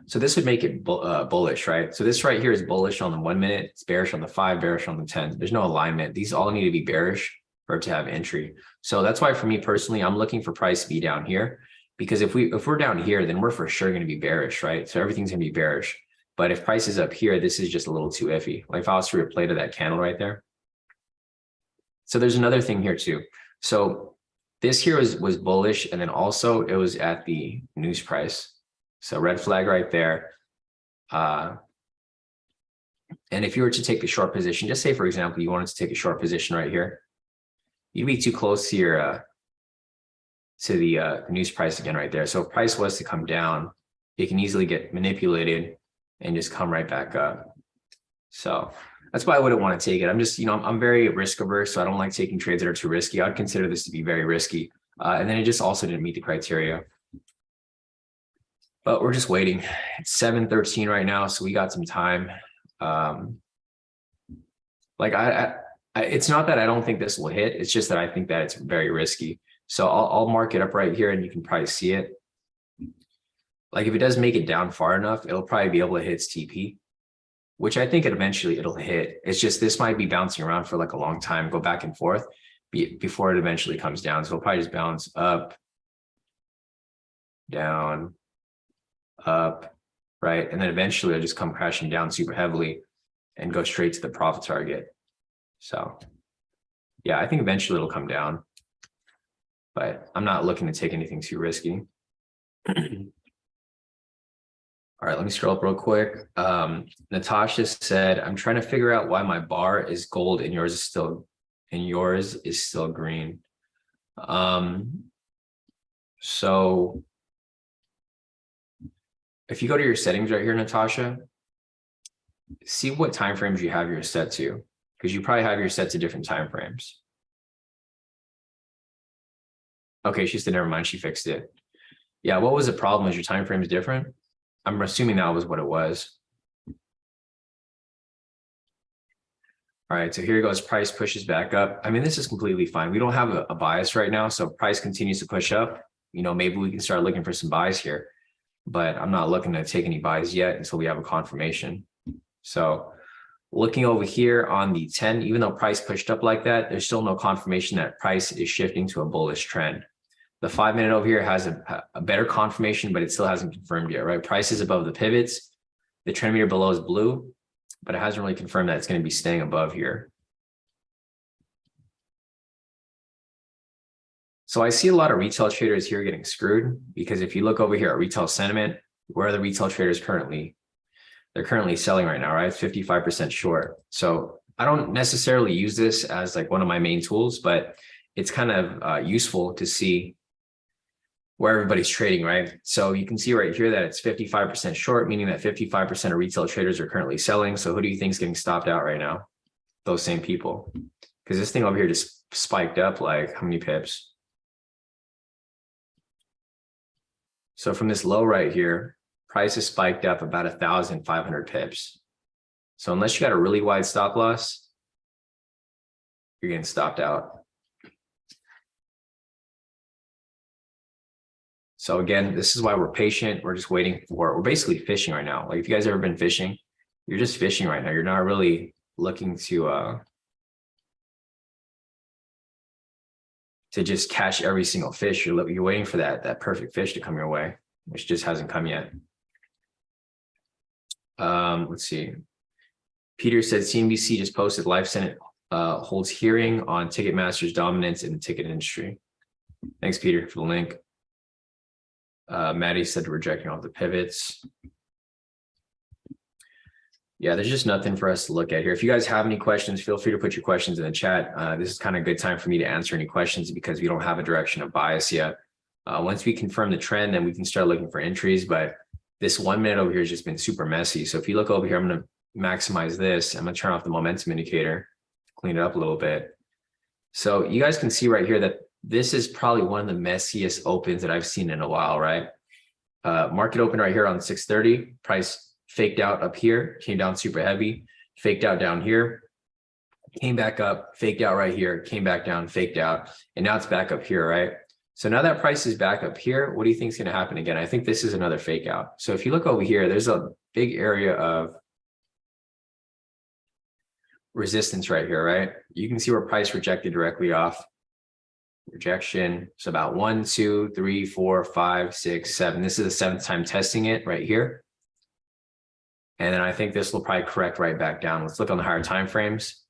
So this would make it bullish, right? So this right here is bullish on the 1 minute, it's bearish on the 5, bearish on the 10. There's no alignment. These all need to be bearish for it to have entry. So that's why for me personally, I'm looking for price to be down here, because if we're down here, then we're for sure going to be bearish, right? So everything's going to be bearish. But if price is up here, this is just a little too iffy. Like if I was to replay to that candle right there. So there's another thing here too. So this here was bullish, and then also it was at the news price. So red flag right there. And if you were to take a short position, just say, for example, you wanted to take a short position right here, you'd be too close to your to the news price again right there. So if price was to come down, it can easily get manipulated and just come right back up. So that's why I wouldn't want to take it. I'm just, I'm very risk averse, so I don't like taking trades that are too risky. I'd consider this to be very risky. And then it just also didn't meet the criteria. But we're just waiting. It's 7:13 right now, so we got some time. It's not that I don't think this will hit. It's just that I think that it's very risky. So I'll mark it up right here, and you can probably see it. Like if it does make it down far enough, it'll probably be able to hit its TP, which I think eventually it'll hit. It's just this might be bouncing around for like a long time, go back and forth before it eventually comes down. So it'll probably just bounce up, down, up, right? And then eventually it'll just come crashing down super heavily and go straight to the profit target. So yeah, I think eventually it'll come down, but I'm not looking to take anything too risky. All right, let me scroll up real quick. Natasha said, I'm trying to figure out why my bar is gold and yours is still green. So if you go to your settings right here, Natasha, see what time frames you have your set to, because you probably have your set to different time frames. Okay, she said, never mind, she fixed it. Yeah, what was the problem? Is your time frames different? I'm assuming that was what it was. All right, so here goes, price pushes back up. I mean, this is completely fine. We don't have a bias right now, so price continues to push up. Maybe we can start looking for some buys here, but I'm not looking to take any buys yet until we have a confirmation. So looking over here on the 10, even though price pushed up like that, there's still no confirmation that price is shifting to a bullish trend. The 5 minute over here has a better confirmation, but it still hasn't confirmed yet, right? Price is above the pivots. The trend meter below is blue, but it hasn't really confirmed that it's going to be staying above here. So I see a lot of retail traders here getting screwed, because if you look over here at retail sentiment, where are the retail traders currently? They're currently selling right now, right? 55% short. So I don't necessarily use this as like one of my main tools, but it's kind of useful to see where everybody's trading, right? So you can see right here that it's 55% short, meaning that 55% of retail traders are currently selling. So who do you think is getting stopped out right now? Those same people. Because this thing over here just spiked up like how many pips? So from this low right here, price has spiked up about 1,500 pips. So unless you got a really wide stop loss, you're getting stopped out. So again, this is why we're patient. We're just waiting we're basically fishing right now. Like if you guys ever been fishing, you're just fishing right now. You're not really looking to just catch every single fish. You're waiting for that perfect fish to come your way, which just hasn't come yet. Let's see. Peter said CNBC just posted Life Senate holds hearing on Ticketmaster's dominance in the ticket industry. Thanks, Peter, for the link. Maddie said rejecting all the pivots. Yeah, there's just nothing for us to look at here. If you guys have any questions, feel free to put your questions in the chat. This is kind of a good time for me to answer any questions because we don't have a direction of bias yet. Once we confirm the trend, then we can start looking for entries. But this 1 minute over here has just been super messy. So if you look over here, I'm going to maximize this. I'm going to turn off the momentum indicator, clean it up a little bit. So you guys can see right here that this is probably one of the messiest opens that I've seen in a while, right? Market open right here on 630, price faked out up here, came down super heavy, faked out down here, came back up, faked out right here, came back down, faked out, and now it's back up here, right? So now that price is back up here, what do you think is going to happen again? I think this is another fake out. So if you look over here, there's a big area of resistance right here, right? You can see where price rejected directly off. Rejection. So about 1, 2, 3, 4, 5, 6, 7. This is the seventh time testing it right here. And then I think this will probably correct right back down. Let's look on the higher time frames.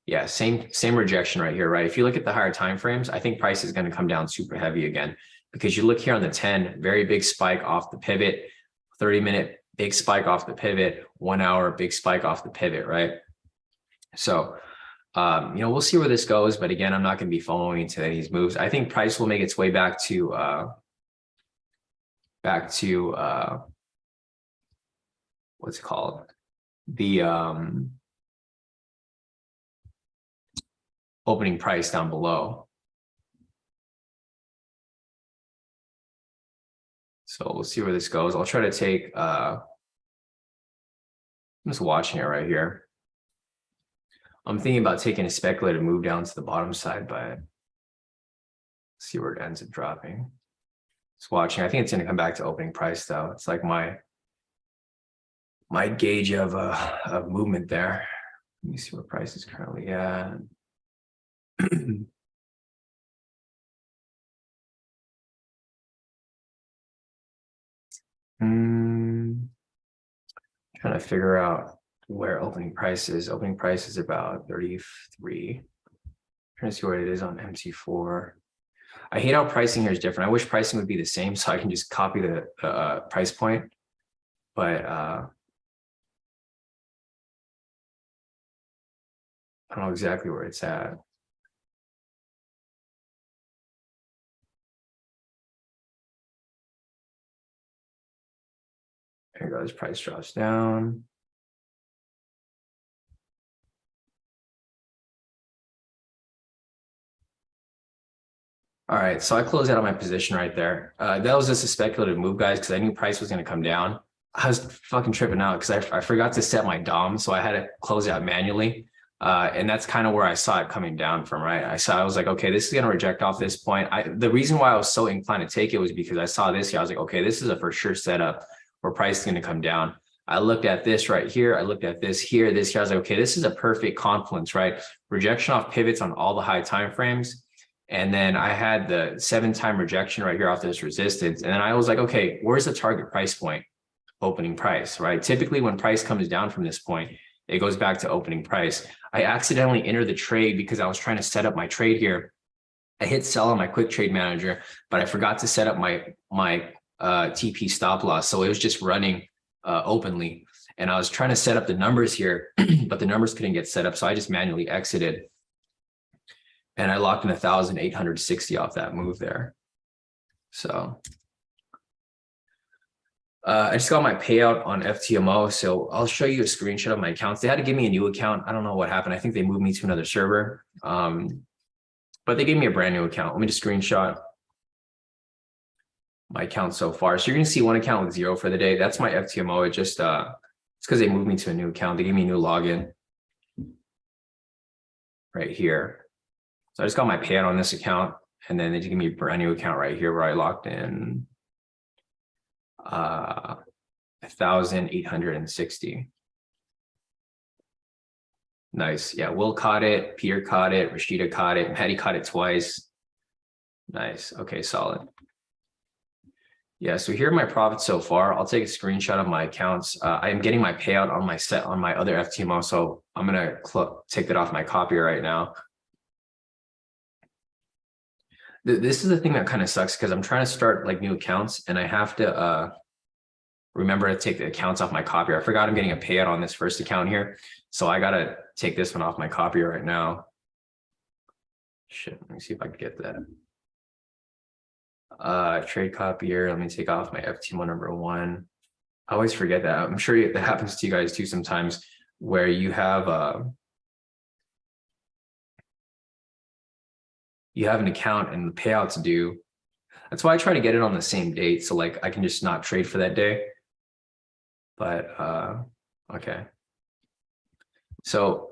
Yeah, same rejection right here, right? If you look at the higher time frames, I think price is going to come down super heavy again, because you look here on the 10, very big spike off the pivot, 30-minute big spike off the pivot, 1 hour big spike off the pivot, right? So, we'll see where this goes, but again, I'm not going to be following into these moves. I think price will make its way back to what's it called? The opening price down below. So we'll see where this goes. I'll try to take, I'm just watching it right here. I'm thinking about taking a speculative move down to the bottom side, but see where it ends up dropping. Just watching. I think it's going to come back to opening price though. It's like my gauge of movement there. Let me see where price is currently at. Trying to figure out where opening price is. Opening price is about 33. Trying to see what it is on MT4. I hate how pricing here is different. I wish pricing would be the same so I can just copy the price point. But I don't know exactly where it's at. There goes, price drops down. All right, so I closed out of my position right there. That was just a speculative move, guys, because I knew price was going to come down. I was fucking tripping out because I forgot to set my DOM, so I had to close out manually. And that's kind of where I saw it coming down from, right? I was like, okay, this is going to reject off this point. The reason why I was so inclined to take it was because I saw this here. I was like, okay, this is a for sure setup where price is going to come down. I looked at this right here. I looked at this here, this here. I was like, okay, this is a perfect confluence, right? Rejection off pivots on all the high time frames. And then I had the 7-time rejection right here off this resistance. And then I was like, okay, where's the target price point? Opening price, right? Typically when price comes down from this point, it goes back to opening price. I accidentally entered the trade because I was trying to set up my trade here. I hit sell on my quick trade manager, but I forgot to set up my TP stop loss. So it was just running openly. And I was trying to set up the numbers here, but the numbers couldn't get set up. So I just manually exited. And I locked in 1,860 off that move there. So I just got my payout on FTMO. So I'll show you a screenshot of my accounts. They had to give me a new account. I don't know what happened. I think they moved me to another server. But they gave me a brand new account. Let me just screenshot my account so far. So you're going to see one account with 0 for the day. That's my FTMO. It just, it's because they moved me to a new account. They gave me a new login right here. So I just got my payout on this account, and then they give me a brand new account right here where I locked in 1,860. Nice. Yeah, Will caught it, Peter caught it, Rashida caught it, Maddie caught it twice. Nice. Okay, solid. Yeah, so here are my profits so far. I'll take a screenshot of my accounts. I am getting my payout on my other FTMO, so I'm gonna take that off my copier right now. This is the thing that kind of sucks because I'm trying to start like new accounts and I have to remember to take the accounts off my copier. I forgot I'm getting a payout on this first account here. So I got to take this one off my copier right now. Shit, let me see if I can get that. Trade copier, let me take off my FTMO number 1. I always forget that. I'm sure that happens to you guys too sometimes, where you have an account and the payouts due. That's why I try to get it on the same date, so like I can just not trade for that day. But okay. So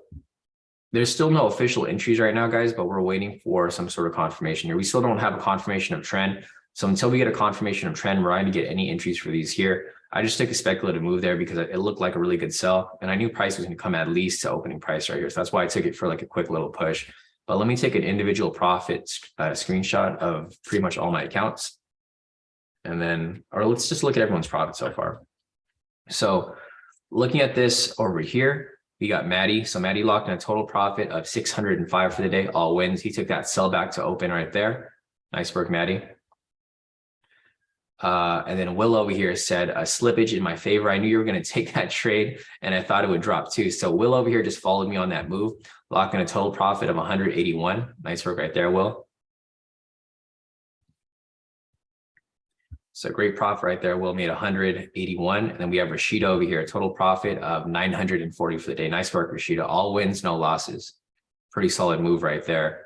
there's still no official entries right now, guys, but we're waiting for some sort of confirmation here. We still don't have a confirmation of trend. So until we get a confirmation of trend, we're not going to get any entries for these here. I just took a speculative move there because it looked like a really good sell. And I knew price was going to come at least to opening price right here. So that's why I took it for like a quick little push. But let me take an individual profit screenshot of pretty much all my accounts. And then, or let's just look at everyone's profit so far. So looking at this over here, we got Maddie. So Maddie locked in a total profit of 605 for the day, all wins. He took that sell back to open right there. Nice work, Maddie. And then Will over here said a slippage in my favor. I knew you were going to take that trade and I thought it would drop too. So Will over here just followed me on that move, locking a total profit of 181. Nice work right there, Will. So great profit right there. Will made 181. And then we have Rashida over here, a total profit of 940 for the day. Nice work, Rashida. All wins, no losses. Pretty solid move right there.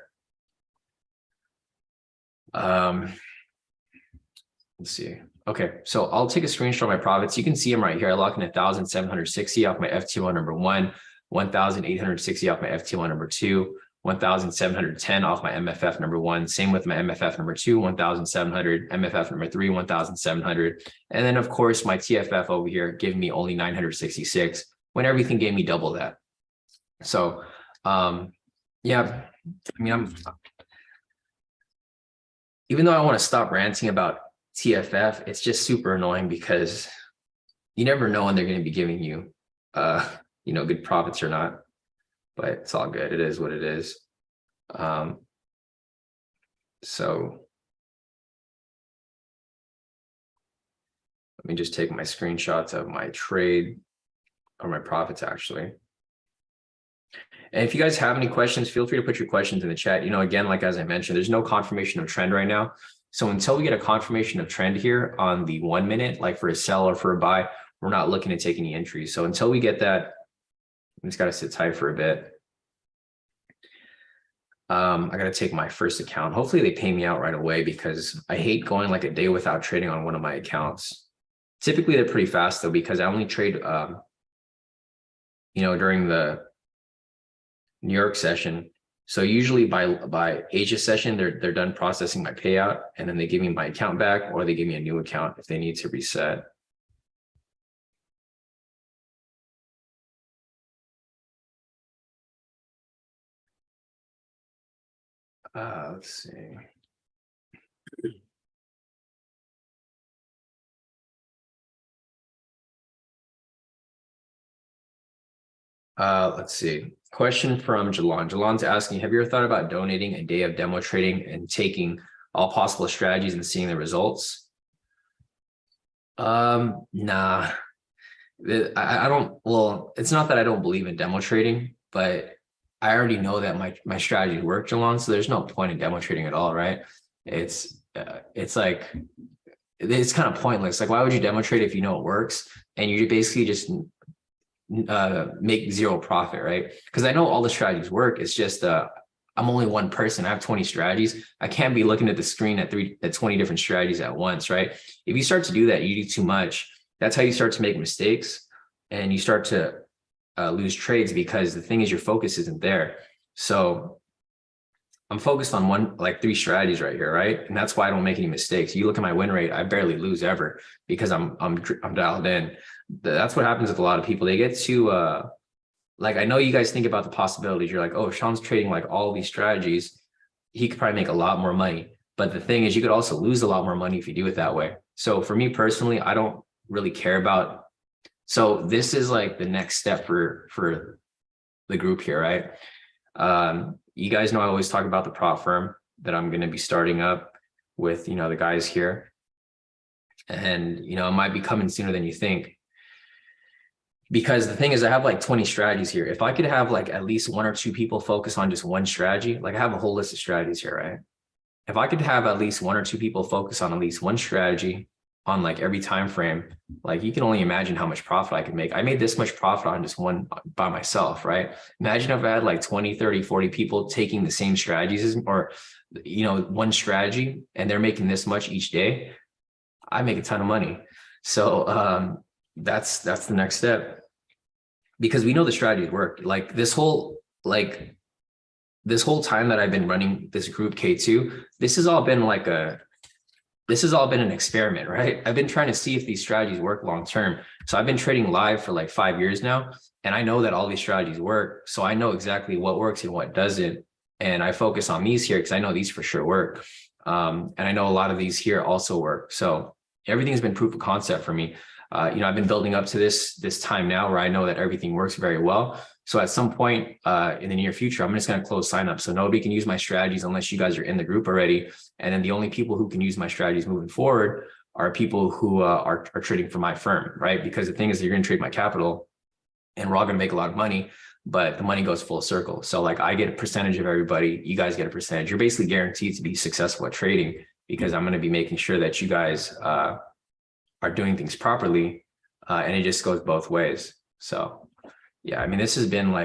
Let's see. Okay, so I'll take a screenshot of my profits. You can see them right here. I locked in 1,760 off my FT1 number 1, 1,860 off my FT1 number 2, 1,710 off my MFF number 1. Same with my MFF number 2, 1,700, MFF number 3, 1,700. And then of course my TFF over here giving me only 966 when everything gave me double that. So yeah, I mean, even though I want to stop ranting about TFF, it's just super annoying because you never know when they're going to be giving you, good profits or not, but it's all good. It is what it is. So let me just take my screenshots of my trade or my profits actually. And if you guys have any questions, feel free to put your questions in the chat. Again, like as I mentioned, there's no confirmation of trend right now. So until we get a confirmation of trend here on the 1 minute, like for a sell or for a buy, we're not looking to take any entries. So until we get that, I just got to sit tight for a bit. I got to take my first account. Hopefully they pay me out right away because I hate going like a day without trading on one of my accounts. Typically they're pretty fast though, because I only trade, during the New York session. So usually by Asia session, they're done processing my payout and then they give me my account back or they give me a new account if they need to reset. Let's see. Let's see. Question from Jalon. Jalon's asking, have you ever thought about donating a day of demo trading and taking all possible strategies and seeing the results? Nah. I don't, well, it's not that I don't believe in demo trading, but I already know that my strategies work, Jalon, so there's no point in demo trading at all, right? It's like, it's kind of pointless. Like, why would you demo trade if you know it works and you basically just make zero profit, right? Because I know all the strategies work. It's just I'm only one person. I have 20 strategies. I can't be looking at the screen at 20 different strategies at once, right? If you start to do that, you do too much. That's how you start to make mistakes and you start to lose trades because the thing is your focus isn't there. So I'm focused on like 3 strategies right here, right? And that's why I don't make any mistakes. You look at my win rate, I barely lose ever because I'm dialed in. That's what happens with a lot of people. They get to like, I know you guys think about the possibilities. You're like, oh, Sean's trading like all these strategies. He could probably make a lot more money. But the thing is, you could also lose a lot more money if you do it that way. So for me personally, I don't really care about. So this is like the next step for the group here, right? You guys know I always talk about the prop firm that I'm going to be starting up with, the guys here. And, it might be coming sooner than you think. Because the thing is, I have like 20 strategies here. If I could have like at least 1 or 2 people focus on just one strategy, like I have a whole list of strategies here, right? If I could have at least 1 or 2 people focus on at least one strategy on like every time frame, like you can only imagine how much profit I could make. I made this much profit on just one by myself, right? Imagine if I had like 20, 30, 40 people taking the same strategies or, one strategy, and they're making this much each day. I make a ton of money. So that's the next step, because we know the strategies work. Like this whole time that I've been running this group K2, this has all been an experiment, right? I've been trying to see if these strategies work long term. So I've been trading live for like 5 years now, and I know that all these strategies work. So I know exactly what works and what doesn't. And I focus on these here because I know these for sure work. And I know a lot of these here also work. So everything's been proof of concept for me. I've been building up to this time now where I know that everything works very well. So at some point in the near future, I'm just going to close sign up. So nobody can use my strategies unless you guys are in the group already. And then the only people who can use my strategies moving forward are people who are trading for my firm, right? Because the thing is, you're going to trade my capital and we're all going to make a lot of money, but the money goes full circle. So like I get a percentage of everybody, you guys get a percentage. You're basically guaranteed to be successful at trading because I'm going to be making sure that you guys are doing things properly. And it just goes both ways. So yeah, I mean, this has been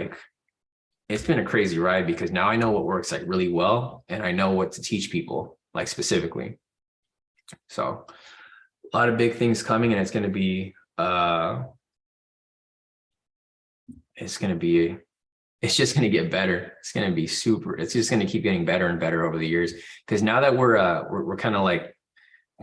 it's been a crazy ride because now I know what works like really well. And I know what to teach people like specifically. So a lot of big things coming, and it's just going to get better. It's going to be it's just going to keep getting better and better over the years. Because now that we're kind of like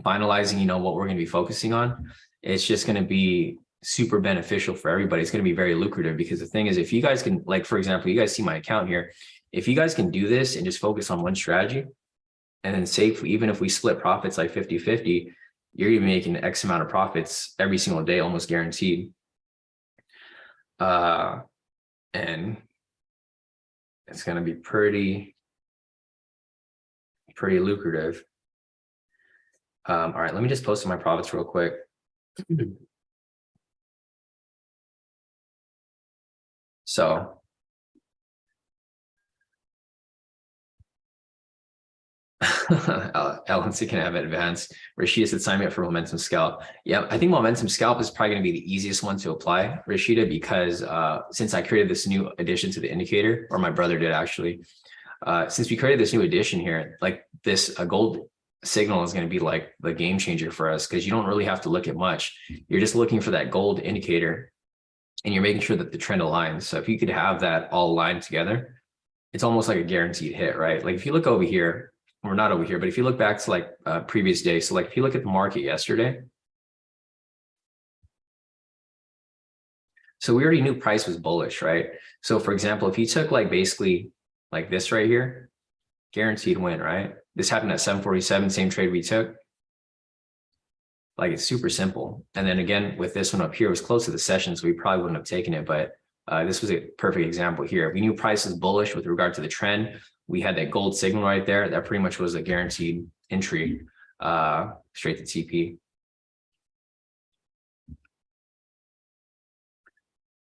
finalizing, what we're going to be focusing on, it's just going to be super beneficial for everybody. It's going to be very lucrative because the thing is, if you guys can, like, for example, you guys see my account here, if you guys can do this and just focus on one strategy and then safely, even if we split profits like 50-50, you're going to be making X amount of profits every single day, almost guaranteed. And it's going to be pretty lucrative. All right, let me just post my profits real quick. So Ellen can have advanced. Rashida said sign me up for Momentum Scalp. Yeah, I think Momentum Scalp is probably going to be the easiest one to apply, Rashida, because since I created this new addition to the indicator, or my brother did actually, since we created this new addition here, like this gold signal is going to be like the game changer for us, because you don't really have to look at much. You're just looking for that gold indicator and you're making sure that the trend aligns. So if you could have that all aligned together, it's almost like a guaranteed hit, right? Like if you look over here, or not over here, but if you look back to like previous days, so like if you look at the market yesterday, so we already knew price was bullish, right? So for example, if you took like basically like this right here, guaranteed win, right? This happened at 747, same trade we took. Like it's super simple. And then again, with this one up here, it was close to the session, so we probably wouldn't have taken it, but this was a perfect example here. We knew price is bullish with regard to the trend. We had that gold signal right there. That pretty much was a guaranteed entry straight to TP.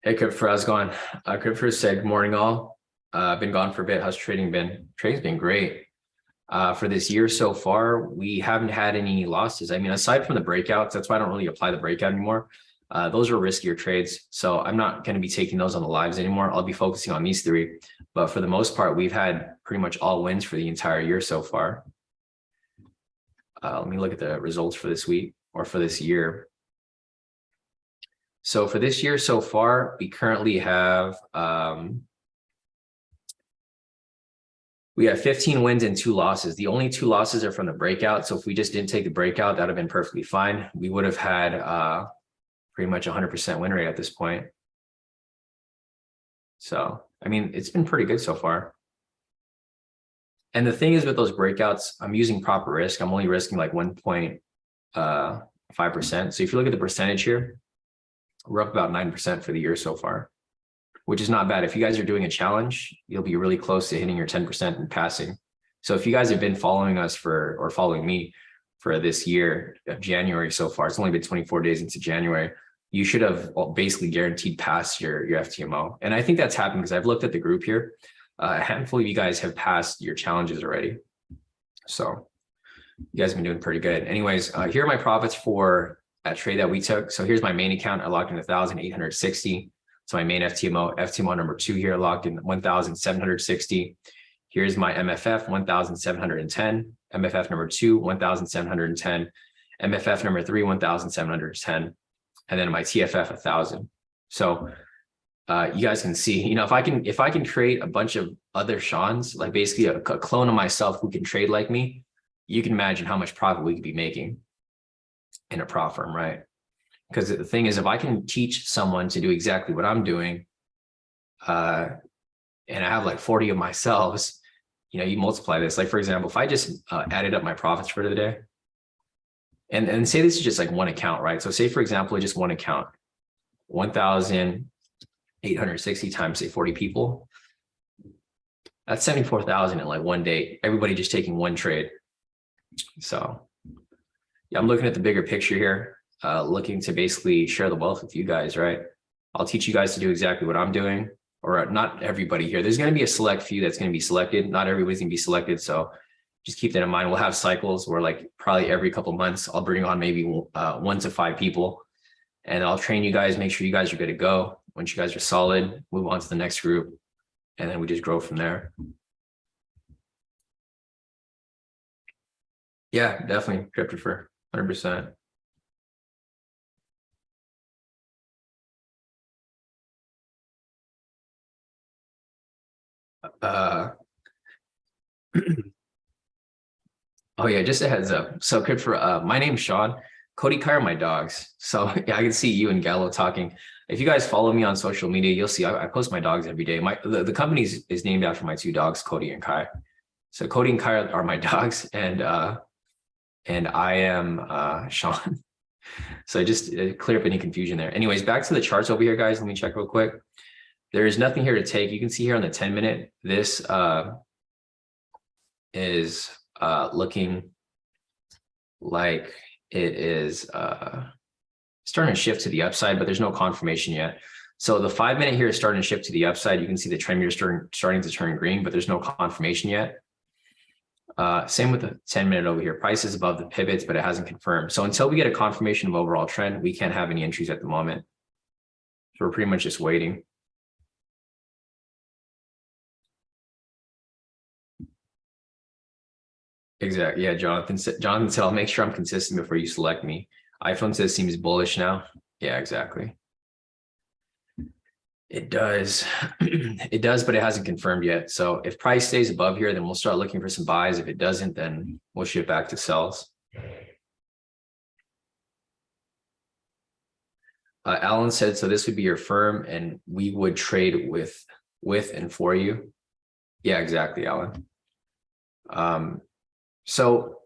Hey, Christopher, how's it going? Christopher said, good morning all. Been gone for a bit. How's trading been? Trading's been great. For this year so far, we haven't had any losses. I mean, aside from the breakouts, that's why I don't really apply the breakout anymore. Those are riskier trades. So I'm not going to be taking those on the lives anymore. I'll be focusing on these three. But for the most part, we've had pretty much all wins for the entire year so far. Let me look at the results for this week or for this year. So for this year so far, we currently have we have 15 wins and 2 losses. The only 2 losses are from the breakout. So if we just didn't take the breakout, that would have been perfectly fine. We would have had pretty much 100% win rate at this point. So, I mean, it's been pretty good so far. And the thing is with those breakouts, I'm using proper risk. I'm only risking like 1.5%. So if you look at the percentage here, we're up about 9% for the year so far, which is not bad. If you guys are doing a challenge, you'll be really close to hitting your 10% and passing. So if you guys have been following us or following me for this year of January so far, it's only been 24 days into January, you should have basically guaranteed pass your FTMO. And I think that's happened because I've looked at the group here. A handful of you guys have passed your challenges already. So You guys have been doing pretty good. Anyways, here are my profits for that trade that we took. So here's my main account. I logged in 1,860. So my main FTMO number 2 here, logged in 1,760. Here's my MFF, 1,710. MFF number 2, 1,710. MFF number 3, 1,710. And then my TFF, 1,000. So you guys can see, you know, if I can create a bunch of other Seans, like basically a clone of myself who can trade like me, you can imagine how much profit we could be making in a prop firm, right? Because the thing is, if I can teach someone to do exactly what I'm doing, and I have like 40 of myself, you know, you multiply this. Like, for example, if I just added up my profits for the day, and say this is just like one account, right? So say, for example, just one account, 1,860 times, say, 40 people. That's 74,000 in like one day, everybody just taking one trade. So yeah, I'm looking at the bigger picture here, looking to basically share the wealth with you guys, right? I'll teach you guys to do exactly what I'm doing, or not everybody here. There's going to be a select few that's going to be selected. Not everybody's going to be selected. So just keep that in mind. We'll have cycles where like probably every couple of months, I'll bring on maybe 1 to 5 people, and I'll train you guys, make sure you guys are good to go. Once you guys are solid, move on to the next group, and then we just grow from there. Yeah, definitely crypto for 100%. Oh yeah, just a heads up. So crypto, my name's Sean. Kodi, Kai are my dogs. So yeah, I can see you and Gallo talking. If you guys follow me on social media, you'll see I post my dogs every day. The company is named after my 2 dogs, Kodi and Kai. So Kodi and Kai are my dogs, and I am Sean. So just clear up any confusion there. Anyways, back to the charts over here, guys. Let me check real quick. There is nothing here to take. You can see here on the 10-minute, this is looking like it is starting to shift to the upside, but there's no confirmation yet. So the 5-minute here is starting to shift to the upside. You can see the trend meter starting to turn green, but there's no confirmation yet. Same with the 10-minute over here. Price is above the pivots, but it hasn't confirmed. So until we get a confirmation of overall trend, we can't have any entries at the moment. So we're pretty much just waiting. Exactly. Yeah, Jonathan said, I'll make sure I'm consistent before you select me. iPhone says seems bullish now. Yeah, exactly. It does. It does, but it hasn't confirmed yet. So if price stays above here, then we'll start looking for some buys. If it doesn't, then we'll shift back to sells. Alan said, so this would be your firm and we would trade with and for you. Yeah, exactly, Alan. So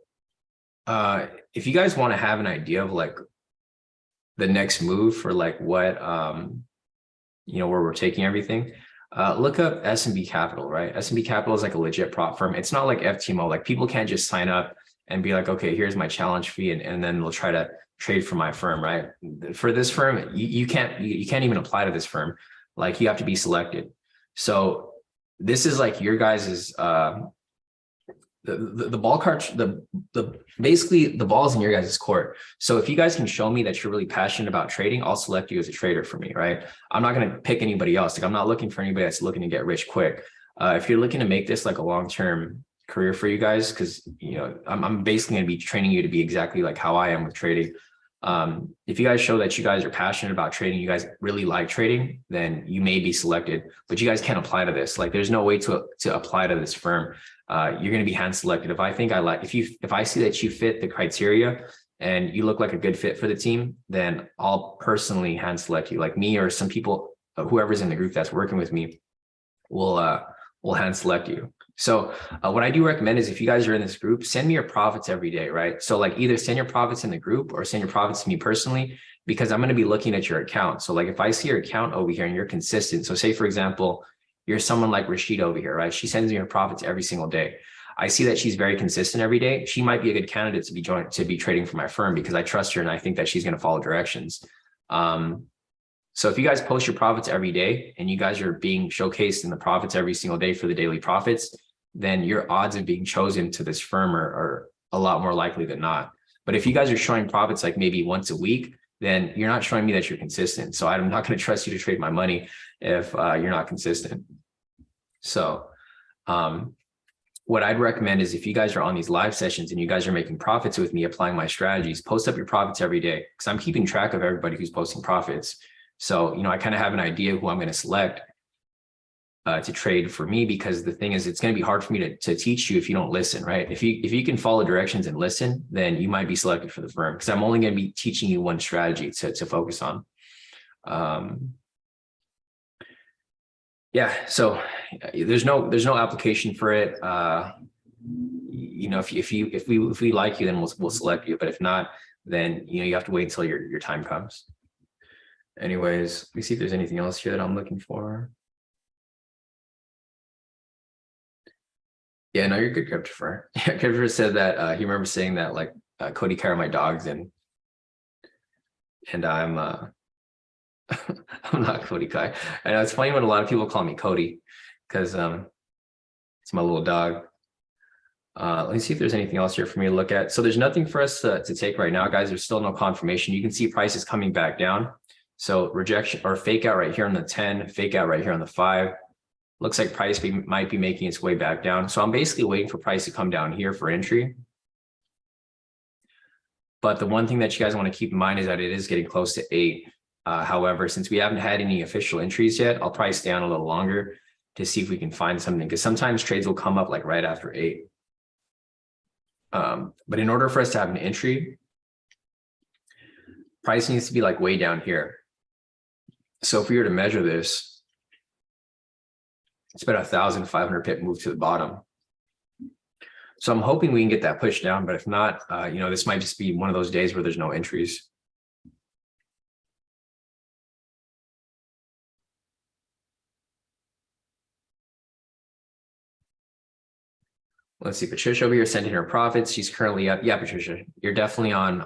if you guys want to have an idea of like the next move for like what, you know, where we're taking everything, look up S&B Capital, right? S&B Capital is like a legit prop firm. It's not like FTMO. Like people can't just sign up and be like, okay, here's my challenge fee, and then they'll try to trade for my firm, right? For this firm, you can't even apply to this firm. Like you have to be selected. So this is like your guys's the ball cart, basically the ball's in your guys' court. So if you guys can show me that you're really passionate about trading, I'll select you as a trader for me, right? I'm not going to pick anybody else. Like I'm not looking for anybody that's looking to get rich quick. If you're looking to make this like a long-term career for you guys, because you know I'm basically going to be training you to be exactly like how I am with trading. If you guys show that you guys are passionate about trading, you guys really like trading, then you may be selected, but you guys can't apply to this. Like there's no way to apply to this firm. You're going to be hand selected. If I think I like, if I see that you fit the criteria and you look like a good fit for the team, then I'll personally hand select you. Like me or some people, whoever's in the group that's working with me will hand select you. So what I do recommend is if you guys are in this group, send me your profits every day, right? So like either send your profits in the group or send your profits to me personally, because I'm going to be looking at your account. So like if I see your account over here and you're consistent, so say for example, you're someone like Rashid over here, right? She sends me her profits every single day. I see that she's very consistent every day. She might be a good candidate to be trading for my firm because I trust her and I think that she's going to follow directions. So if you guys post your profits every day and you guys are being showcased in the profits every single day for the daily profits, then your odds of being chosen to this firm are a lot more likely than not. But if you guys are showing profits like maybe once a week, then you're not showing me that you're consistent. So I'm not going to trust you to trade my money if you're not consistent. So what I'd recommend is if you guys are on these live sessions and you guys are making profits with me applying my strategies, post up your profits every day, because I'm keeping track of everybody who's posting profits. So, I kind of have an idea who I'm going to select to trade for me, because the thing is, it's going to be hard for me to teach you if you don't listen, right? If you can follow directions and listen, then you might be selected for the firm, because I'm only going to be teaching you one strategy to focus on. Yeah, so there's no application for it. If we like you, then we'll select you. But if not, then you have to wait until your time comes. Anyways, let me see if there's anything else here that I'm looking for. Yeah, no, you're good, Christopher. Yeah, Christopher said that he remembers saying that like Kodi carry my dogs and I'm I'm not Kodi Kai. I know it's funny when a lot of people call me Kodi because it's my little dog. Let me see if there's anything else here for me to look at. So there's nothing for us to take right now, guys. There's still no confirmation. You can see prices coming back down. So rejection or fake out right here on the 10, fake out right here on the 5. Looks like price might be making its way back down. So I'm basically waiting for price to come down here for entry. But the one thing that you guys want to keep in mind is that it is getting close to 8. However, since we haven't had any official entries yet, I'll probably stay on a little longer to see if we can find something, because sometimes trades will come up like right after 8. But in order for us to have an entry, price needs to be like way down here. So if we were to measure this, it's about 1,500 pip move to the bottom. So I'm hoping we can get that pushed down, but if not, this might just be one of those days where there's no entries. Let's see, Patricia over here sending her profits. She's currently up. Yeah, Patricia, you're definitely on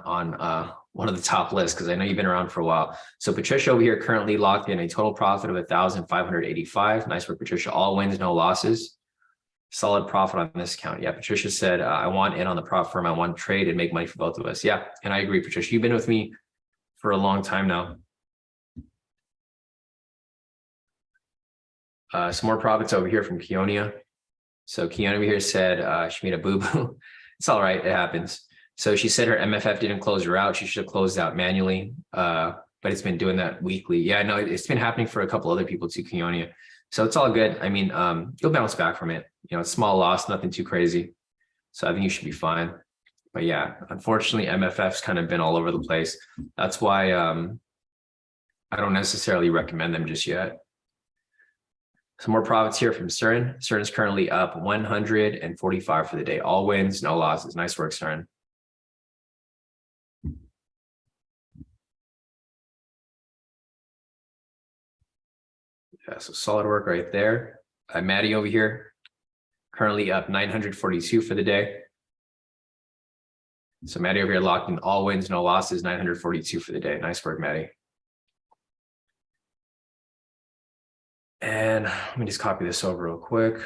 one of the top lists because I know you've been around for a while. So Patricia over here currently locked in a total profit of 1,585. Nice work, Patricia. All wins, no losses. Solid profit on this account. Yeah, Patricia said, I want in on the prop firm. I want to trade and make money for both of us. Yeah, and I agree, Patricia. You've been with me for a long time now. Some more profits over here from Keonia. So Keonia over here said she made a boo-boo. It's all right. It happens. So she said her MFF didn't close her out. She should have closed out manually, but it's been doing that weekly. Yeah, no, it's been happening for a couple other people too, Keonia. So it's all good. I mean, you'll bounce back from it. It's small loss, nothing too crazy. So I think you should be fine. But yeah, unfortunately, MFF's kind of been all over the place. That's why I don't necessarily recommend them just yet. Some more profits here from Stern. Stern is currently up 145 for the day. All wins, no losses. Nice work, Stern. Yeah, so solid work right there. Maddie over here, currently up 942 for the day. So Maddie over here locked in all wins, no losses, 942 for the day. Nice work, Maddie. And let me just copy this over real quick.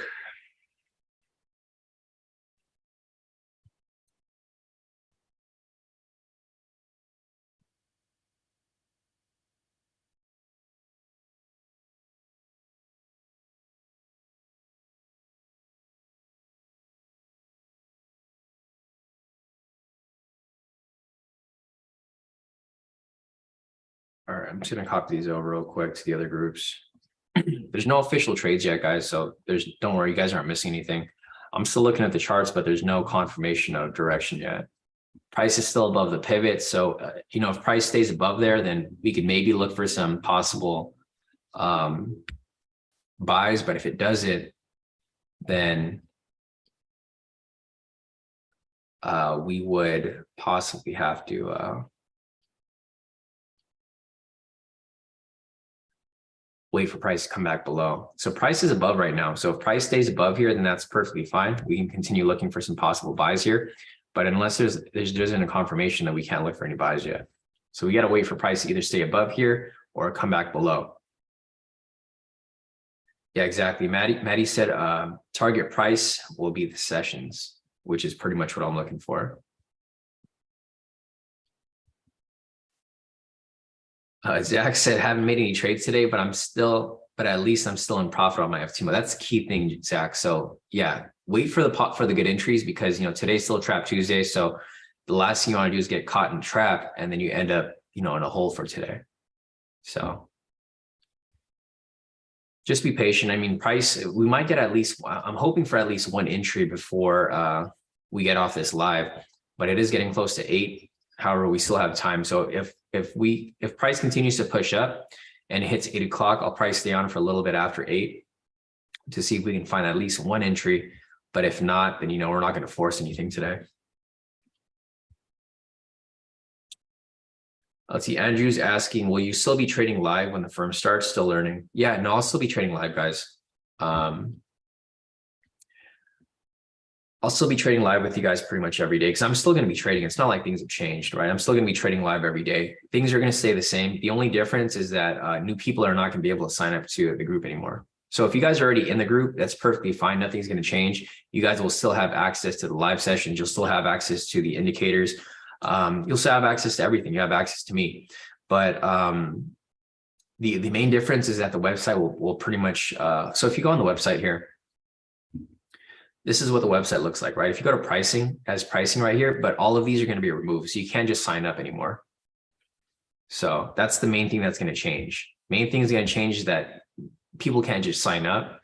All right, I'm just gonna copy these over real quick to the other groups. There's no official trades yet, guys. So don't worry, you guys aren't missing anything. I'm still looking at the charts, but there's no confirmation of direction yet. Price is still above the pivot. So, if price stays above there, then we could maybe look for some possible buys. But if it doesn't, then we would possibly have to wait for price to come back below. So price is above right now. So if price stays above here, then that's perfectly fine. We can continue looking for some possible buys here. But unless there isn't a confirmation, that we can't look for any buys yet. So we got to wait for price to either stay above here or come back below. Yeah, exactly. Maddie said target price will be the sessions. which is pretty much what I'm looking for. Zach said, haven't made any trades today, but at least I'm still in profit on my FTMO. That's the key thing, Zach. So yeah, wait for the good entries, because today's still Trap Tuesday. So the last thing you want to do is get caught in trap, and then you end up in a hole for today. So just be patient. I mean, price, we might get I'm hoping for at least one entry before we get off this live, but it is getting close to 8. However, we still have time. So if price continues to push up and it hits 8 o'clock, I'll probably stay on for a little bit after 8 to see if we can find at least one entry. But if not, then we're not going to force anything today. Let's see. Andrew's asking, will you still be trading live when the firm starts? Still learning. Yeah, no, I'll still be trading live, guys. I'll still be trading live with you guys pretty much every day, because I'm still going to be trading. It's not like things have changed, right? I'm still going to be trading live every day. Things are going to stay the same. The only difference is that new people are not going to be able to sign up to the group anymore. So if you guys are already in the group, that's perfectly fine. Nothing's going to change. You guys will still have access to the live sessions. You'll still have access to the indicators. You'll still have access to everything. You have access to me. But the main difference is that the website will pretty much, so if you go on the website here, this is what the website looks like, right? If you go to pricing, it has pricing right here, but all of these are going to be removed. So you can't just sign up anymore. So that's the main thing that's going to change. Main thing is going to change is that people can't just sign up.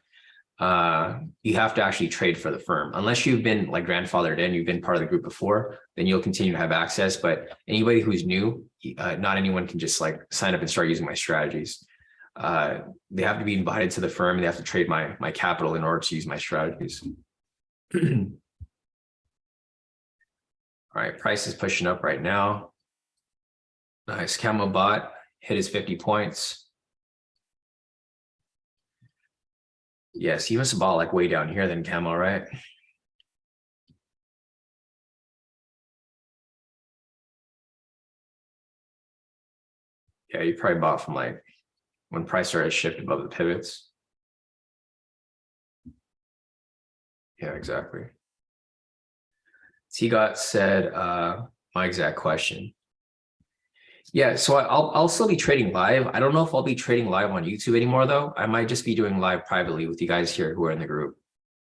You have to actually trade for the firm. Unless you've been like grandfathered in, you've been part of the group before, then you'll continue to have access. But anybody who's new, not anyone can just like sign up and start using my strategies. They have to be invited to the firm. They have to trade my capital in order to use my strategies. All right, price is pushing up right now. Nice. Camo bot hit his 50 points. Yes, he must have bought like way down here than Camo, right? Yeah, you probably bought from like when price started to shift above the pivots. Yeah, exactly. T-Got said my exact question. Yeah, so I'll still be trading live. I don't know if I'll be trading live on YouTube anymore, though. I might just be doing live privately with you guys here who are in the group.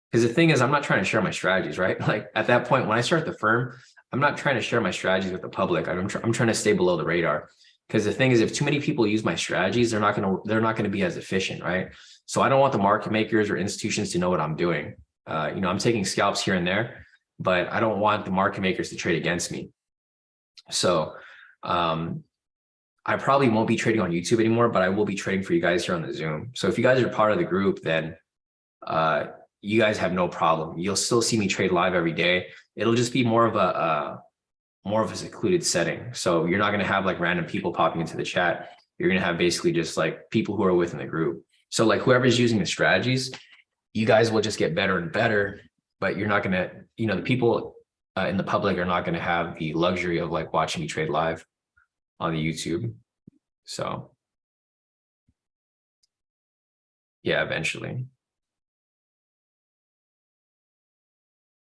Because the thing is, I'm not trying to share my strategies, right? Like at that point, when I start the firm, I'm not trying to share my strategies with the public. I'm trying to stay below the radar. Because the thing is, if too many people use my strategies, they're not gonna be as efficient, right? So I don't want the market makers or institutions to know what I'm doing. I'm taking scalps here and there, but I don't want the market makers to trade against me. So I probably won't be trading on YouTube anymore, but I will be trading for you guys here on the Zoom. So if you guys are part of the group, then you guys have no problem. You'll still see me trade live every day. It'll just be more of a secluded setting. So you're not going to have like random people popping into the chat. You're going to have basically just like people who are within the group. So like whoever's using the strategies, you guys will just get better and better, but you're not going to, the people in the public are not going to have the luxury of like watching me trade live on the YouTube. So yeah, eventually.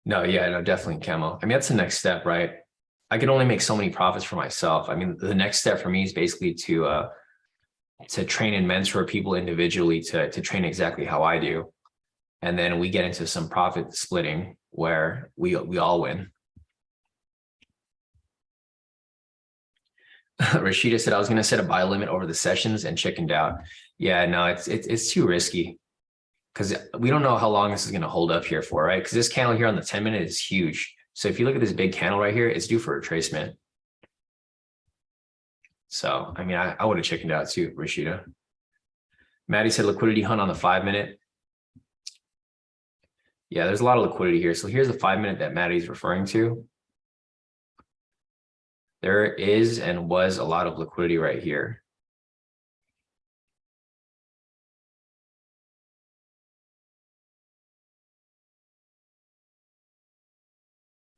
No, yeah, no, definitely Camo. I mean, that's the next step, right? I can only make so many profits for myself. I mean, the next step for me is basically to train and mentor people individually to train exactly how I do. And then we get into some profit splitting where we all win. Rashida said, I was going to set a buy limit over the sessions and chickened out. Yeah, no, it's too risky because we don't know how long this is going to hold up here for, right? Because this candle here on the 10-minute is huge. So if you look at this big candle right here, it's due for retracement. So, I mean, I would have chickened out too, Rashida. Maddie said liquidity hunt on the 5-minute. Yeah, there's a lot of liquidity here. So here's the 5-minute that Maddie's referring to. There is and was a lot of liquidity right here.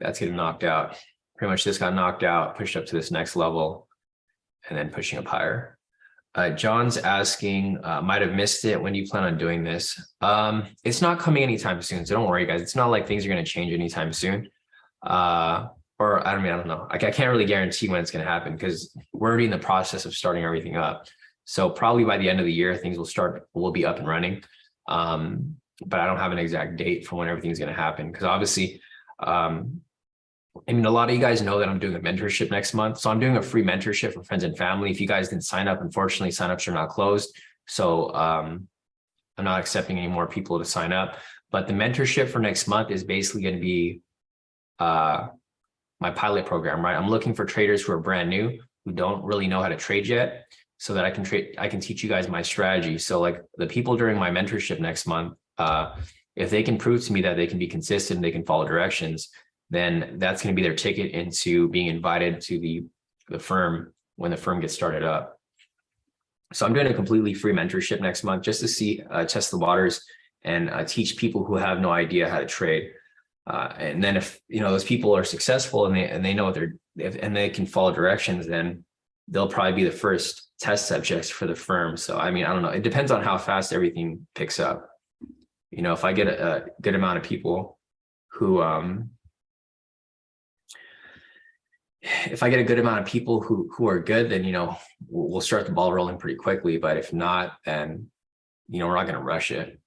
That's getting knocked out. Pretty much this got knocked out, pushed up to this next level, and then pushing up higher. John's asking, might have missed it. When do you plan on doing this? It's not coming anytime soon. So don't worry, guys. It's not like things are going to change anytime soon. Or I don't know. I can't really guarantee when it's going to happen because we're already in the process of starting everything up. So probably by the end of the year, things will be up and running. But I don't have an exact date for when everything's going to happen because obviously, I mean, a lot of you guys know that I'm doing a mentorship next month. So I'm doing a free mentorship for friends and family. If you guys didn't sign up, unfortunately, signups are not closed. So I'm not accepting any more people to sign up. But the mentorship for next month is basically going to be my pilot program, right? I'm looking for traders who are brand new, who don't really know how to trade yet, so that I can teach you guys my strategy. So like the people during my mentorship next month, if they can prove to me that they can be consistent, they can follow directions, then that's going to be their ticket into being invited to the firm when the firm gets started up. So I'm doing a completely free mentorship next month just to see, test the waters and teach people who have no idea how to trade. And then if, those people are successful and they know what and they can follow directions, then they'll probably be the first test subjects for the firm. So, I mean, I don't know. It depends on how fast everything picks up. If I get a good amount of people who, if I get a good amount of people who are good, then, we'll start the ball rolling pretty quickly. But if not, then, we're not going to rush it.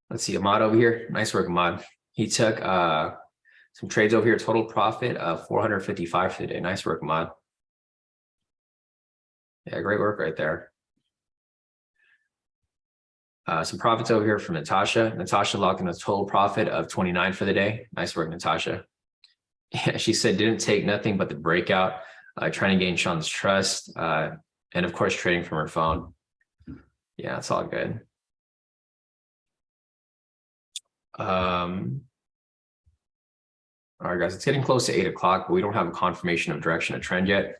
Let's see, Ahmad over here. Nice work, Ahmad. He took some trades over here, total profit of 455 for the day. Nice work, Ahmad. Yeah, great work right there. Some profits over here from Natasha. Natasha locked in a total profit of 29 for the day. Nice work, Natasha. Yeah, she said didn't take nothing but the breakout, trying to gain Sean's trust, and of course trading from her phone. Yeah, it's all good. All right, guys, it's getting close to 8 o'clock, but we don't have a confirmation of direction of trend yet.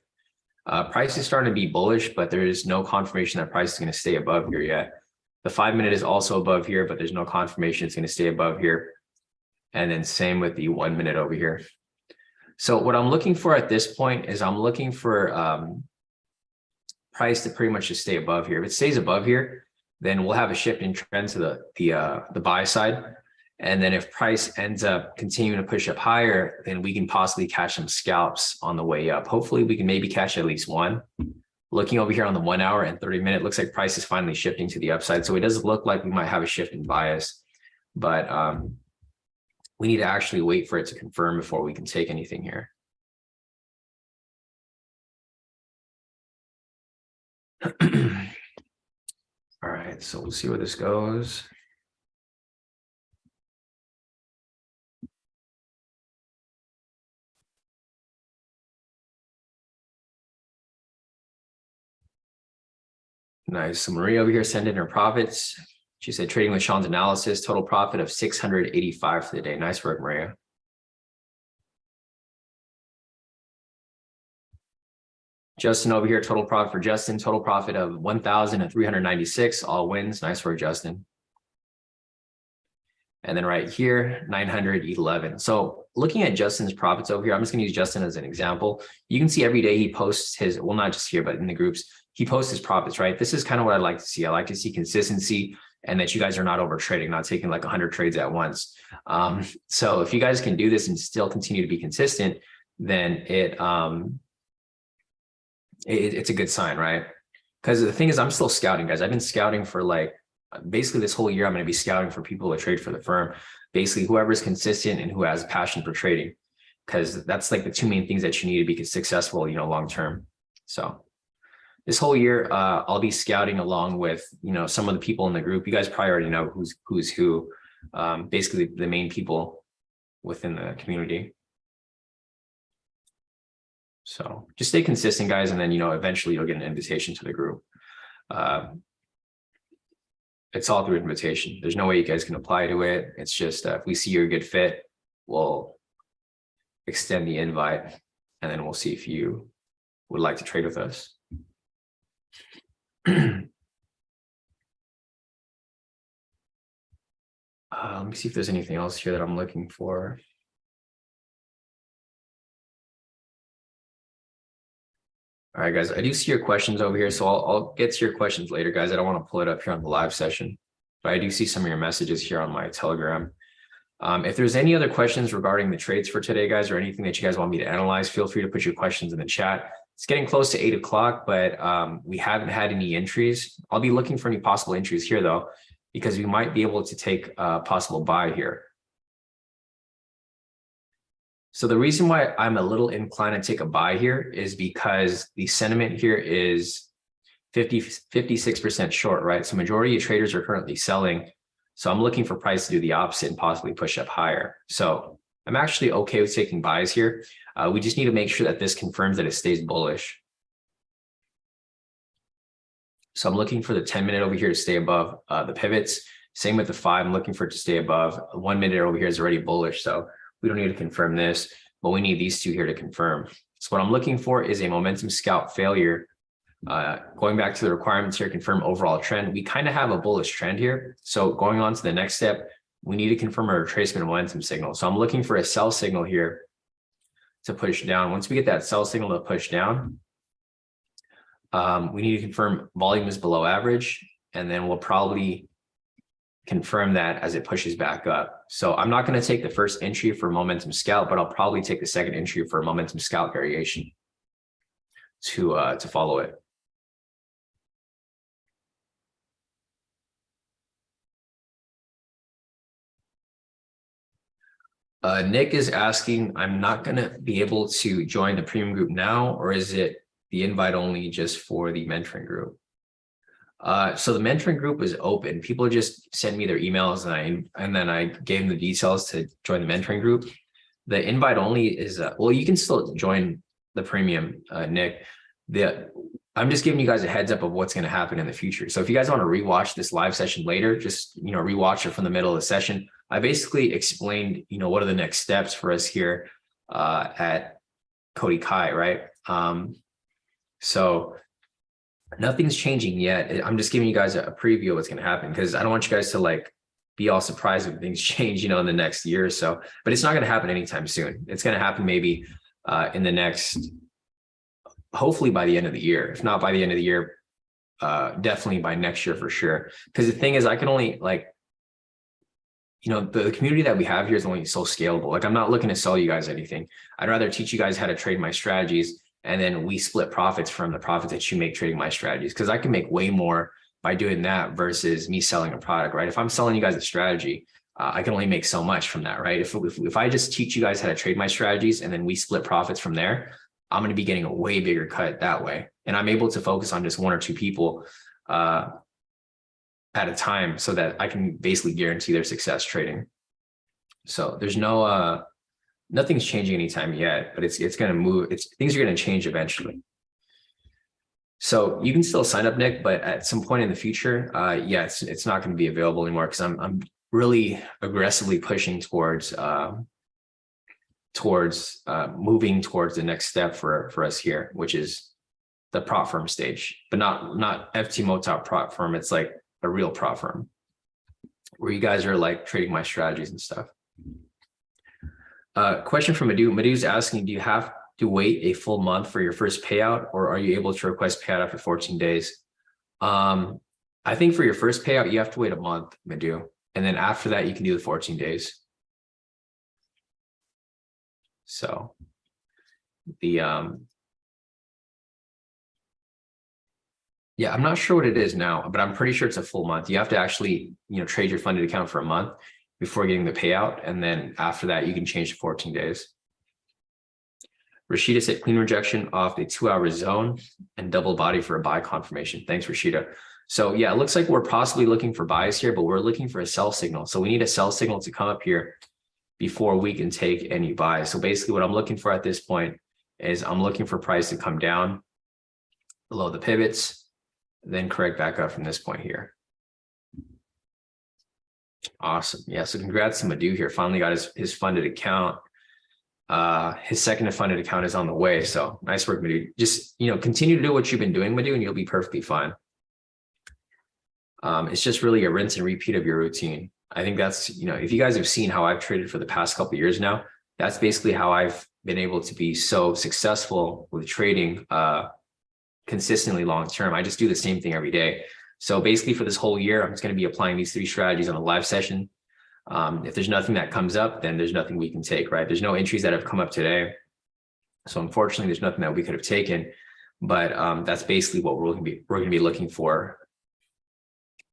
Price is starting to be bullish, but there is no confirmation that price is going to stay above here yet. The 5-minute is also above here, but there's no confirmation it's going to stay above here. And then same with the 1 minute over here. So what I'm looking for at this point is I'm looking for price to pretty much just stay above here. If it stays above here, then we'll have a shift in trend to the buy side. And then if price ends up continuing to push up higher, then we can possibly catch some scalps on the way up. Hopefully we can maybe catch at least one. Looking over here on the 1 hour and 30-minute, looks like price is finally shifting to the upside. So it does look like we might have a shift in bias, but we need to actually wait for it to confirm before we can take anything here. All right, so we'll see where this goes. Nice. So Maria over here sent in her profits. She said trading with Sean's analysis, total profit of 685 for the day. Nice work, Maria. Justin over here, total profit for Justin, total profit of 1,396, all wins. Nice work, Justin. And then right here, 911. So looking at Justin's profits over here, I'm just going to use Justin as an example. You can see every day he posts his, well, not just here, but in the groups, he posts his profits, right? This is kind of what I like to see. I like to see consistency and that you guys are not over trading, not taking like 100 trades at once. So if you guys can do this and still continue to be consistent, then it's a good sign, right? Because the thing is, I'm still scouting, guys. I've been scouting for like basically this whole year. I'm going to be scouting for people to trade for the firm, basically whoever's consistent and who has a passion for trading, because that's like the two main things that you need to be successful, long term. So this whole year, I'll be scouting along with some of the people in the group. You guys probably already know who's who, basically the main people within the community. So just stay consistent, guys, and then eventually you'll get an invitation to the group. It's all through invitation. There's no way you guys can apply to it. It's just if we see you're a good fit, we'll extend the invite, and then we'll see if you would like to trade with us. Let me see if there's anything else here that I'm looking for. All right, guys, I do see your questions over here, so I'll get to your questions later, guys. I don't want to pull it up here on the live session, but I do see some of your messages here on my Telegram. If there's any other questions regarding the trades for today, guys, or anything that you guys want me to analyze, feel free to put your questions in the chat. It's getting close to 8 o'clock, but we haven't had any entries. I'll be looking for any possible entries here, though, because we might be able to take a possible buy here. So the reason why I'm a little inclined to take a buy here is because the sentiment here is 56% short, right? So majority of traders are currently selling. So I'm looking for price to do the opposite and possibly push up higher. So I'm actually okay with taking buys here. We just need to make sure that this confirms that it stays bullish. So I'm looking for the 10-minute over here to stay above the pivots. Same with the 5. I'm looking for it to stay above. 1 minute over here is already bullish. So we don't need to confirm this, but we need these two here to confirm. So what I'm looking for is a momentum scalp failure. Going back to the requirements here, confirm overall trend. We kind of have a bullish trend here. So going on to the next step, we need to confirm a retracement momentum signal. So I'm looking for a sell signal here to push down. Once we get that sell signal to push down, we need to confirm volume is below average, and then we'll probably confirm that as it pushes back up. So I'm not going to take the first entry for momentum scalp, but I'll probably take the second entry for a momentum scalp variation to follow it. Nick is asking, I'm not going to be able to join the premium group now, or is it the invite only just for the mentoring group? So the mentoring group is open. People just send me their emails and then I gave them the details to join the mentoring group. The invite only is, well, you can still join the premium, Nick. I'm just giving you guys a heads up of what's going to happen in the future. So if you guys want to rewatch this live session later, just, rewatch it from the middle of the session. I basically explained, what are the next steps for us here at Kodi Kai, right? So nothing's changing yet. I'm just giving you guys a preview of what's going to happen, because I don't want you guys to be all surprised when things change, in the next year or so. But it's not going to happen anytime soon. It's going to happen maybe in the next, hopefully by the end of the year. If not by the end of the year, definitely by next year for sure. Because the thing is, I can only the community that we have here is only so scalable. I'm not looking to sell you guys anything. I'd rather teach you guys how to trade my strategies, and then we split profits from the profits that you make trading my strategies, because I can make way more by doing that versus me selling a product, right? If I'm selling you guys a strategy, I can only make so much from that, right? If I just teach you guys how to trade my strategies and then we split profits from there, I'm going to be getting a way bigger cut that way. And I'm able to focus on just 1 or 2 people at a time, so that I can basically guarantee their success trading. So there's nothing's changing anytime yet, but it's going to move. Things are going to change eventually. So you can still sign up, Nick, but at some point in the future, yeah, it's not going to be available anymore, because I'm really aggressively pushing towards moving towards the next step for us here, which is the prop firm stage, but not FT Motop prop firm. It's like a real prop firm where you guys are trading my strategies and stuff. Question from Madhu. Madhu's asking, do you have to wait a full month for your first payout, or are you able to request payout after 14 days? I think for your first payout, you have to wait a month, Madhu. And then after that, you can do the 14 days. So yeah, I'm not sure what it is now, but I'm pretty sure it's a full month. You have to actually, trade your funded account for a month before getting the payout. And then after that, you can change to 14 days. Rashida said clean rejection off the 2-hour zone and double body for a buy confirmation. Thanks, Rashida. So yeah, it looks like we're possibly looking for buys here, but we're looking for a sell signal. So we need a sell signal to come up here before we can take any buys. So basically what I'm looking for at this point is I'm looking for price to come down below the pivots, then correct back up from this point here. Awesome. Yeah. So congrats to Madhu here. Finally got his funded account. His second funded account is on the way. So nice work, Madhu. Just, continue to do what you've been doing, Madhu, and you'll be perfectly fine. It's just really a rinse and repeat of your routine. I think that's, if you guys have seen how I've traded for the past couple of years now, that's basically how I've been able to be so successful with trading consistently long term. I just do the same thing every day. So basically for this whole year, I'm just going to be applying these 3 strategies on a live session. If there's nothing that comes up, then there's nothing we can take, right? There's no entries that have come up today. So unfortunately, there's nothing that we could have taken, but that's basically what we're going to be looking for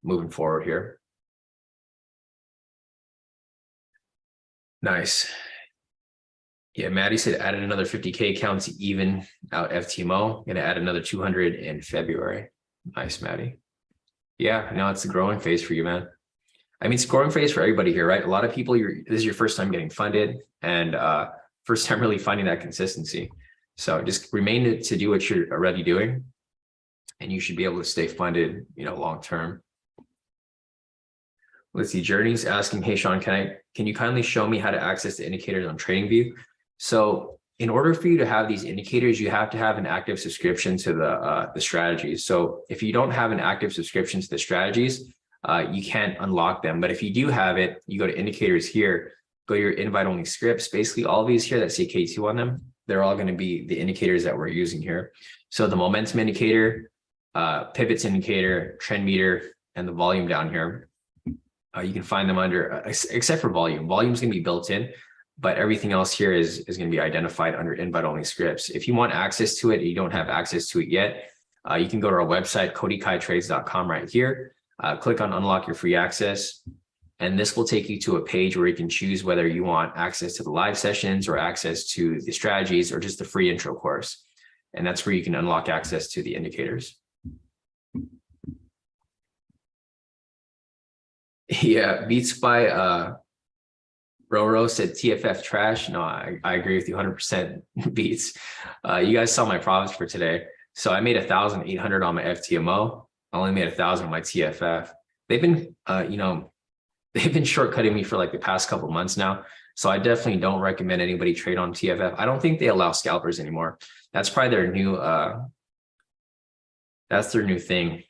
moving forward here. Nice. Yeah, Maddie said added another 50K account to even out FTMO. Going to add another 200 in February. Nice, Maddie. Yeah, now it's a growing phase for you, man. I mean, it's a growing phase for everybody here, right? A lot of people, this is your first time getting funded and first time really finding that consistency. So just remain to do what you're already doing, and you should be able to stay funded, long term. Let's see. Journey's asking, hey, Sean, can you kindly show me how to access the indicators on TradingView? So in order for you to have these indicators, you have to have an active subscription to the strategies. So if you don't have an active subscription to the strategies, you can't unlock them. But if you do have it, you go to indicators here, go to your invite only scripts. Basically all these here that say K2 on them, they're all going to be the indicators that we're using here. So the momentum indicator, pivots indicator, trend meter, and the volume down here. You can find them under, except for volume. Volume is going to be built in, but everything else here is going to be identified under invite only scripts. If you want access to it and you don't have access to it yet, you can go to our website, kodikaitrades.com right here. Click on unlock your free access. And this will take you to a page where you can choose whether you want access to the live sessions or access to the strategies or just the free intro course. And that's where you can unlock access to the indicators. Yeah, Beats by Roro said TFF trash. No, I agree with you 100%. Beats. You guys saw my profits for today. So I made 1,800 on my FTMO. I only made 1,000 on my TFF. They've been, they've been shortcutting me for like the past couple months now. So I definitely don't recommend anybody trade on TFF. I don't think they allow scalpers anymore. That's probably their new, that's their new thing.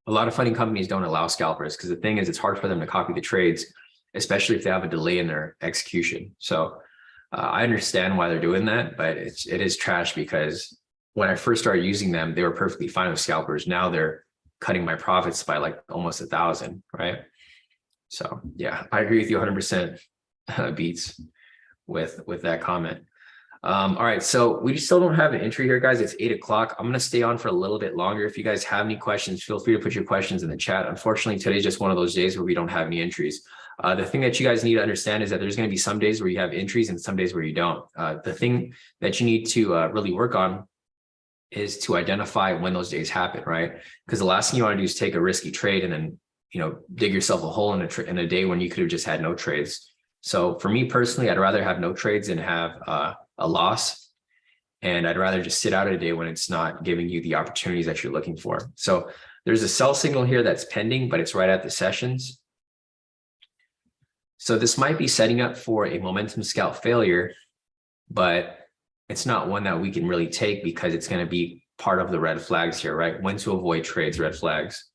A lot of funding companies don't allow scalpers because the thing is, it's hard for them to copy the trades, especially if they have a delay in their execution. So I understand why they're doing that, but it is trash because when I first started using them, they were perfectly fine with scalpers. Now they're cutting my profits by like almost 1,000, right? So yeah, I agree with you 100%, Beats, with that comment. All right, so we still don't have an entry here, guys. It's 8 o'clock. I'm going to stay on for a little bit longer. If you guys have any questions, feel free to put your questions in the chat. Unfortunately, today's just one of those days where we don't have any entries. The thing that you guys need to understand is that there's going to be some days where you have entries and some days where you don't. The thing that you need to really work on is to identify when those days happen, right? Because the last thing you want to do is take a risky trade and then, dig yourself a hole in a day when you could have just had no trades. So for me personally, I'd rather have no trades than have a loss. And I'd rather just sit out a day when it's not giving you the opportunities that you're looking for. So there's a sell signal here that's pending, but it's right at the sessions. So this might be setting up for a momentum scalp failure, but it's not one that we can really take because it's going to be part of the red flags here, right? When to avoid trades, red flags.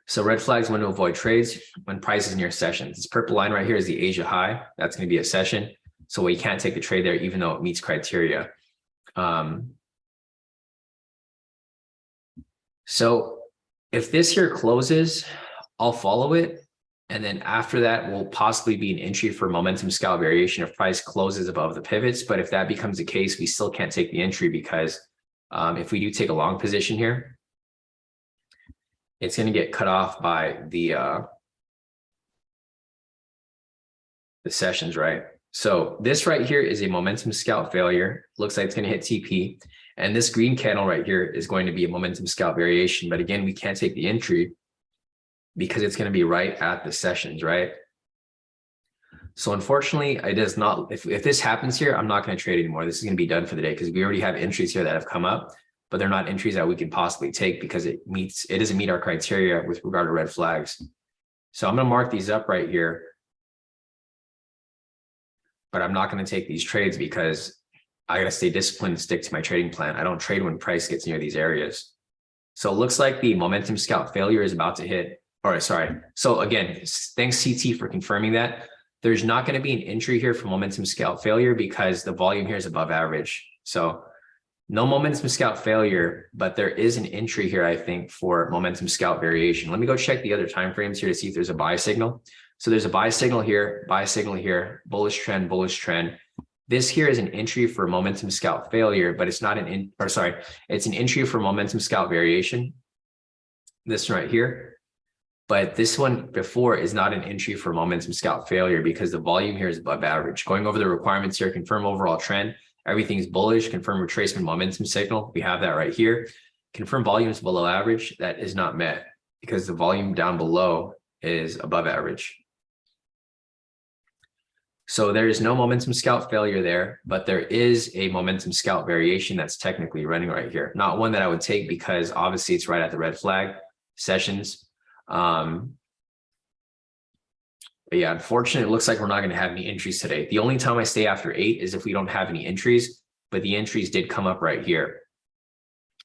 So red flags, when to avoid trades, when price is near sessions. This purple line right here is the Asia high. That's going to be a session. So we can't take the trade there, even though it meets criteria. So if this here closes, I'll follow it. And then after that will possibly be an entry for momentum scalp variation if price closes above the pivots. But if that becomes the case, we still can't take the entry because if we do take a long position here, it's going to get cut off by the sessions, right? So this right here is a momentum scalp failure. Looks like it's going to hit TP. And this green candle right here is going to be a momentum scalp variation. But again, we can't take the entry because it's going to be right at the sessions, right? So unfortunately, it does not, if this happens here, I'm not going to trade anymore. This is going to be done for the day because we already have entries here that have come up, but they're not entries that we can possibly take because it doesn't meet our criteria with regard to red flags. So I'm going to mark these up right here, but I'm not going to take these trades because I got to stay disciplined and stick to my trading plan. I don't trade when price gets near these areas. So it looks like the momentum scalp failure is about to hit. All right, sorry. So again, thanks CT for confirming that. There's not going to be an entry here for momentum scalp failure because the volume here is above average. So no momentum scalp failure, but there is an entry here, I think, for momentum scalp variation. Let me go check the other timeframes here to see if there's a buy signal. So there's a buy signal here, bullish trend, bullish trend. This here is an entry for momentum scalp failure, but it's not it's an entry for momentum scalp variation. This right here. But this one before is not an entry for momentum scalp failure because the volume here is above average. Going over the requirements here, confirm overall trend. Everything's bullish, confirm retracement momentum signal. We have that right here. Confirm volumes below average. That is not met because the volume down below is above average. So there is no momentum scalp failure there, but there is a momentum scalp variation that's technically running right here. Not one that I would take because obviously it's right at the red flag sessions. But yeah, unfortunately, it looks like we're not going to have any entries today. The only time I stay after 8 is if we don't have any entries, but the entries did come up right here.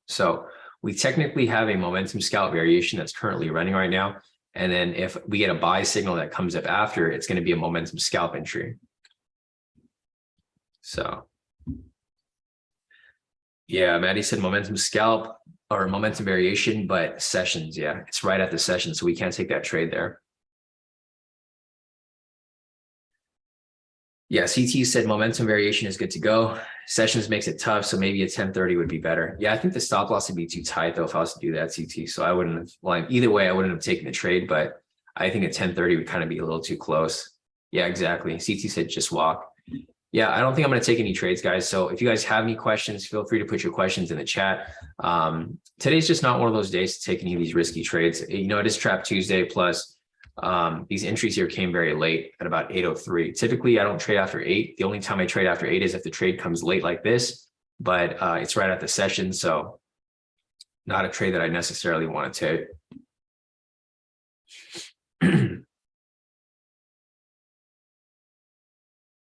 So we technically have a momentum scalp variation that's currently running right now. And then if we get a buy signal that comes up after, it's going to be a momentum scalp entry. So yeah, Maddie said momentum scalp or momentum variation, but sessions. Yeah, it's right at the session. So we can't take that trade there. Yeah, CT said momentum variation is good to go. Sessions makes it tough, so maybe a 1030 would be better. Yeah, I think the stop loss would be too tight though if I was to do that CT. So I wouldn't have, well, either way, I wouldn't have taken the trade, but I think a 1030 would kind of be a little too close. Yeah, exactly. CT said just walk. Yeah, I don't think I'm going to take any trades, guys. So if you guys have any questions, feel free to put your questions in the chat. Today's just not one of those days to take any of these risky trades. You know, it is Trap Tuesday, plus these entries here came very late at about 8:03. Typically, I don't trade after 8. The only time I trade after 8 is if the trade comes late like this, but it's right at the session. So not a trade that I necessarily want to take.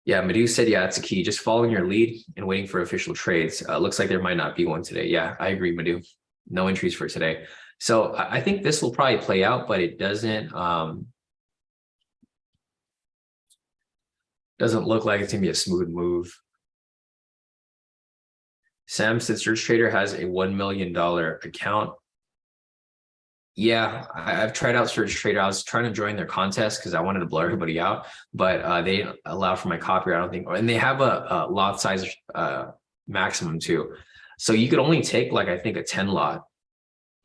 Yeah, Madhu said, yeah, it's a key. Just following your lead and waiting for official trades. Looks like there might not be one today. Yeah, I agree, Madhu. No entries for today. So I think this will probably play out, but it doesn't look like it's gonna be a smooth move. Sam said Search Trader has a $1 million account. Yeah, I've tried out Search Trader. I was trying to join their contest because I wanted to blur everybody out, but they didn't allow for my copyright, I don't think. And they have a lot size maximum too. So you could only take like, I think a 10 lot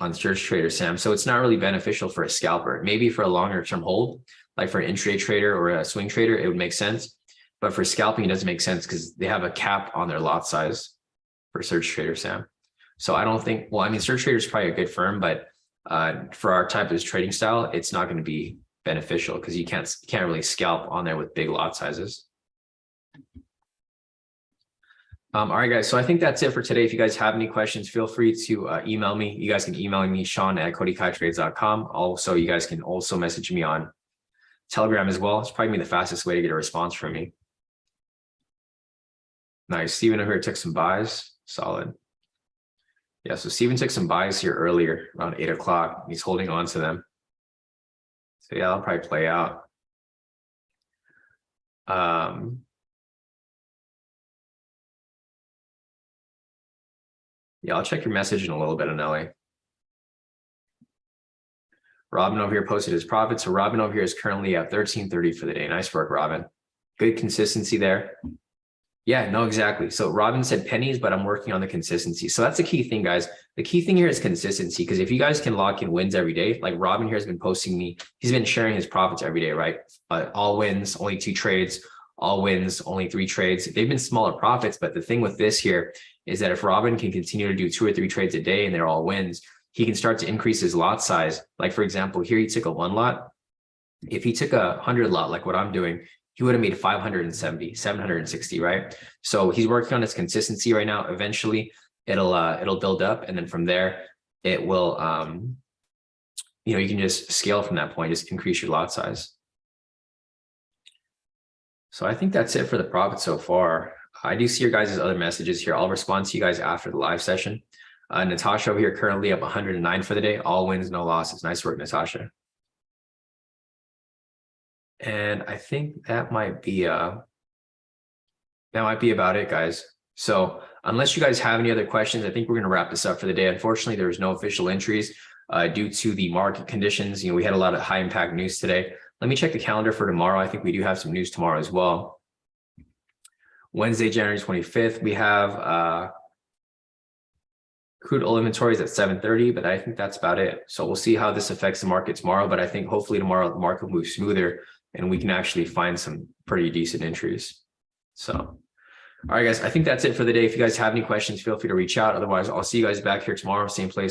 on Search Trader, Sam. So it's not really beneficial for a scalper. Maybe for a longer term hold, like for an intraday trader or a swing trader, it would make sense. But for scalping, it doesn't make sense because they have a cap on their lot size for Search Trader, Sam. So I don't think, well, I mean, Search Trader is probably a good firm, but for our type of trading style, it's not going to be beneficial because you can't really scalp on there with big lot sizes. All right, guys. So I think that's it for today. If you guys have any questions, feel free to email me. You guys can email me, Sean@kodikaitrades.com. Also, you guys can also message me on Telegram as well. It's probably the fastest way to get a response from me. Nice. Steven over here took some buys. Solid. Yeah, so Steven took some buys here earlier around 8 o'clock. He's holding on to them. So yeah, that'll probably play out. Yeah, I'll check your message in a little bit, Anelli. Robin over here posted his profit. So Robin over here is currently at 1330 for the day. Nice work, Robin. Good consistency there. Yeah, no, exactly. So Robin said pennies, but I'm working on the consistency. So that's the key thing, guys. The key thing here is consistency, because if you guys can lock in wins every day, like Robin here has been posting me, he's been sharing his profits every day, right? All wins, only 2 trades, all wins, only 3 trades. They've been smaller profits, but the thing with this here is that if Robin can continue to do 2 or 3 trades a day and they're all wins, he can start to increase his lot size. Like for example, here he took a 1 lot. If he took a 100 lot, like what I'm doing, he would have made 570, 760, right? So he's working on his consistency right now. Eventually it'll build up. And then from there, it will, you can just scale from that point, just increase your lot size. So I think that's it for the profit so far. I do see your guys' other messages here. I'll respond to you guys after the live session. Natasha over here currently up 109 for the day. All wins, no losses. Nice work, Natasha. And I think that might be about it, guys. So unless you guys have any other questions, I think we're going to wrap this up for the day. Unfortunately, there was no official entries due to the market conditions. We had a lot of high impact news today. Let me check the calendar for tomorrow. I think we do have some news tomorrow as well. Wednesday, January 25th, we have crude oil inventories at 7:30, but I think that's about it. So we'll see how this affects the market tomorrow. But I think hopefully tomorrow the market will move smoother and we can actually find some pretty decent entries. So, all right, guys, I think that's it for the day. If you guys have any questions, feel free to reach out. Otherwise, I'll see you guys back here tomorrow, same place.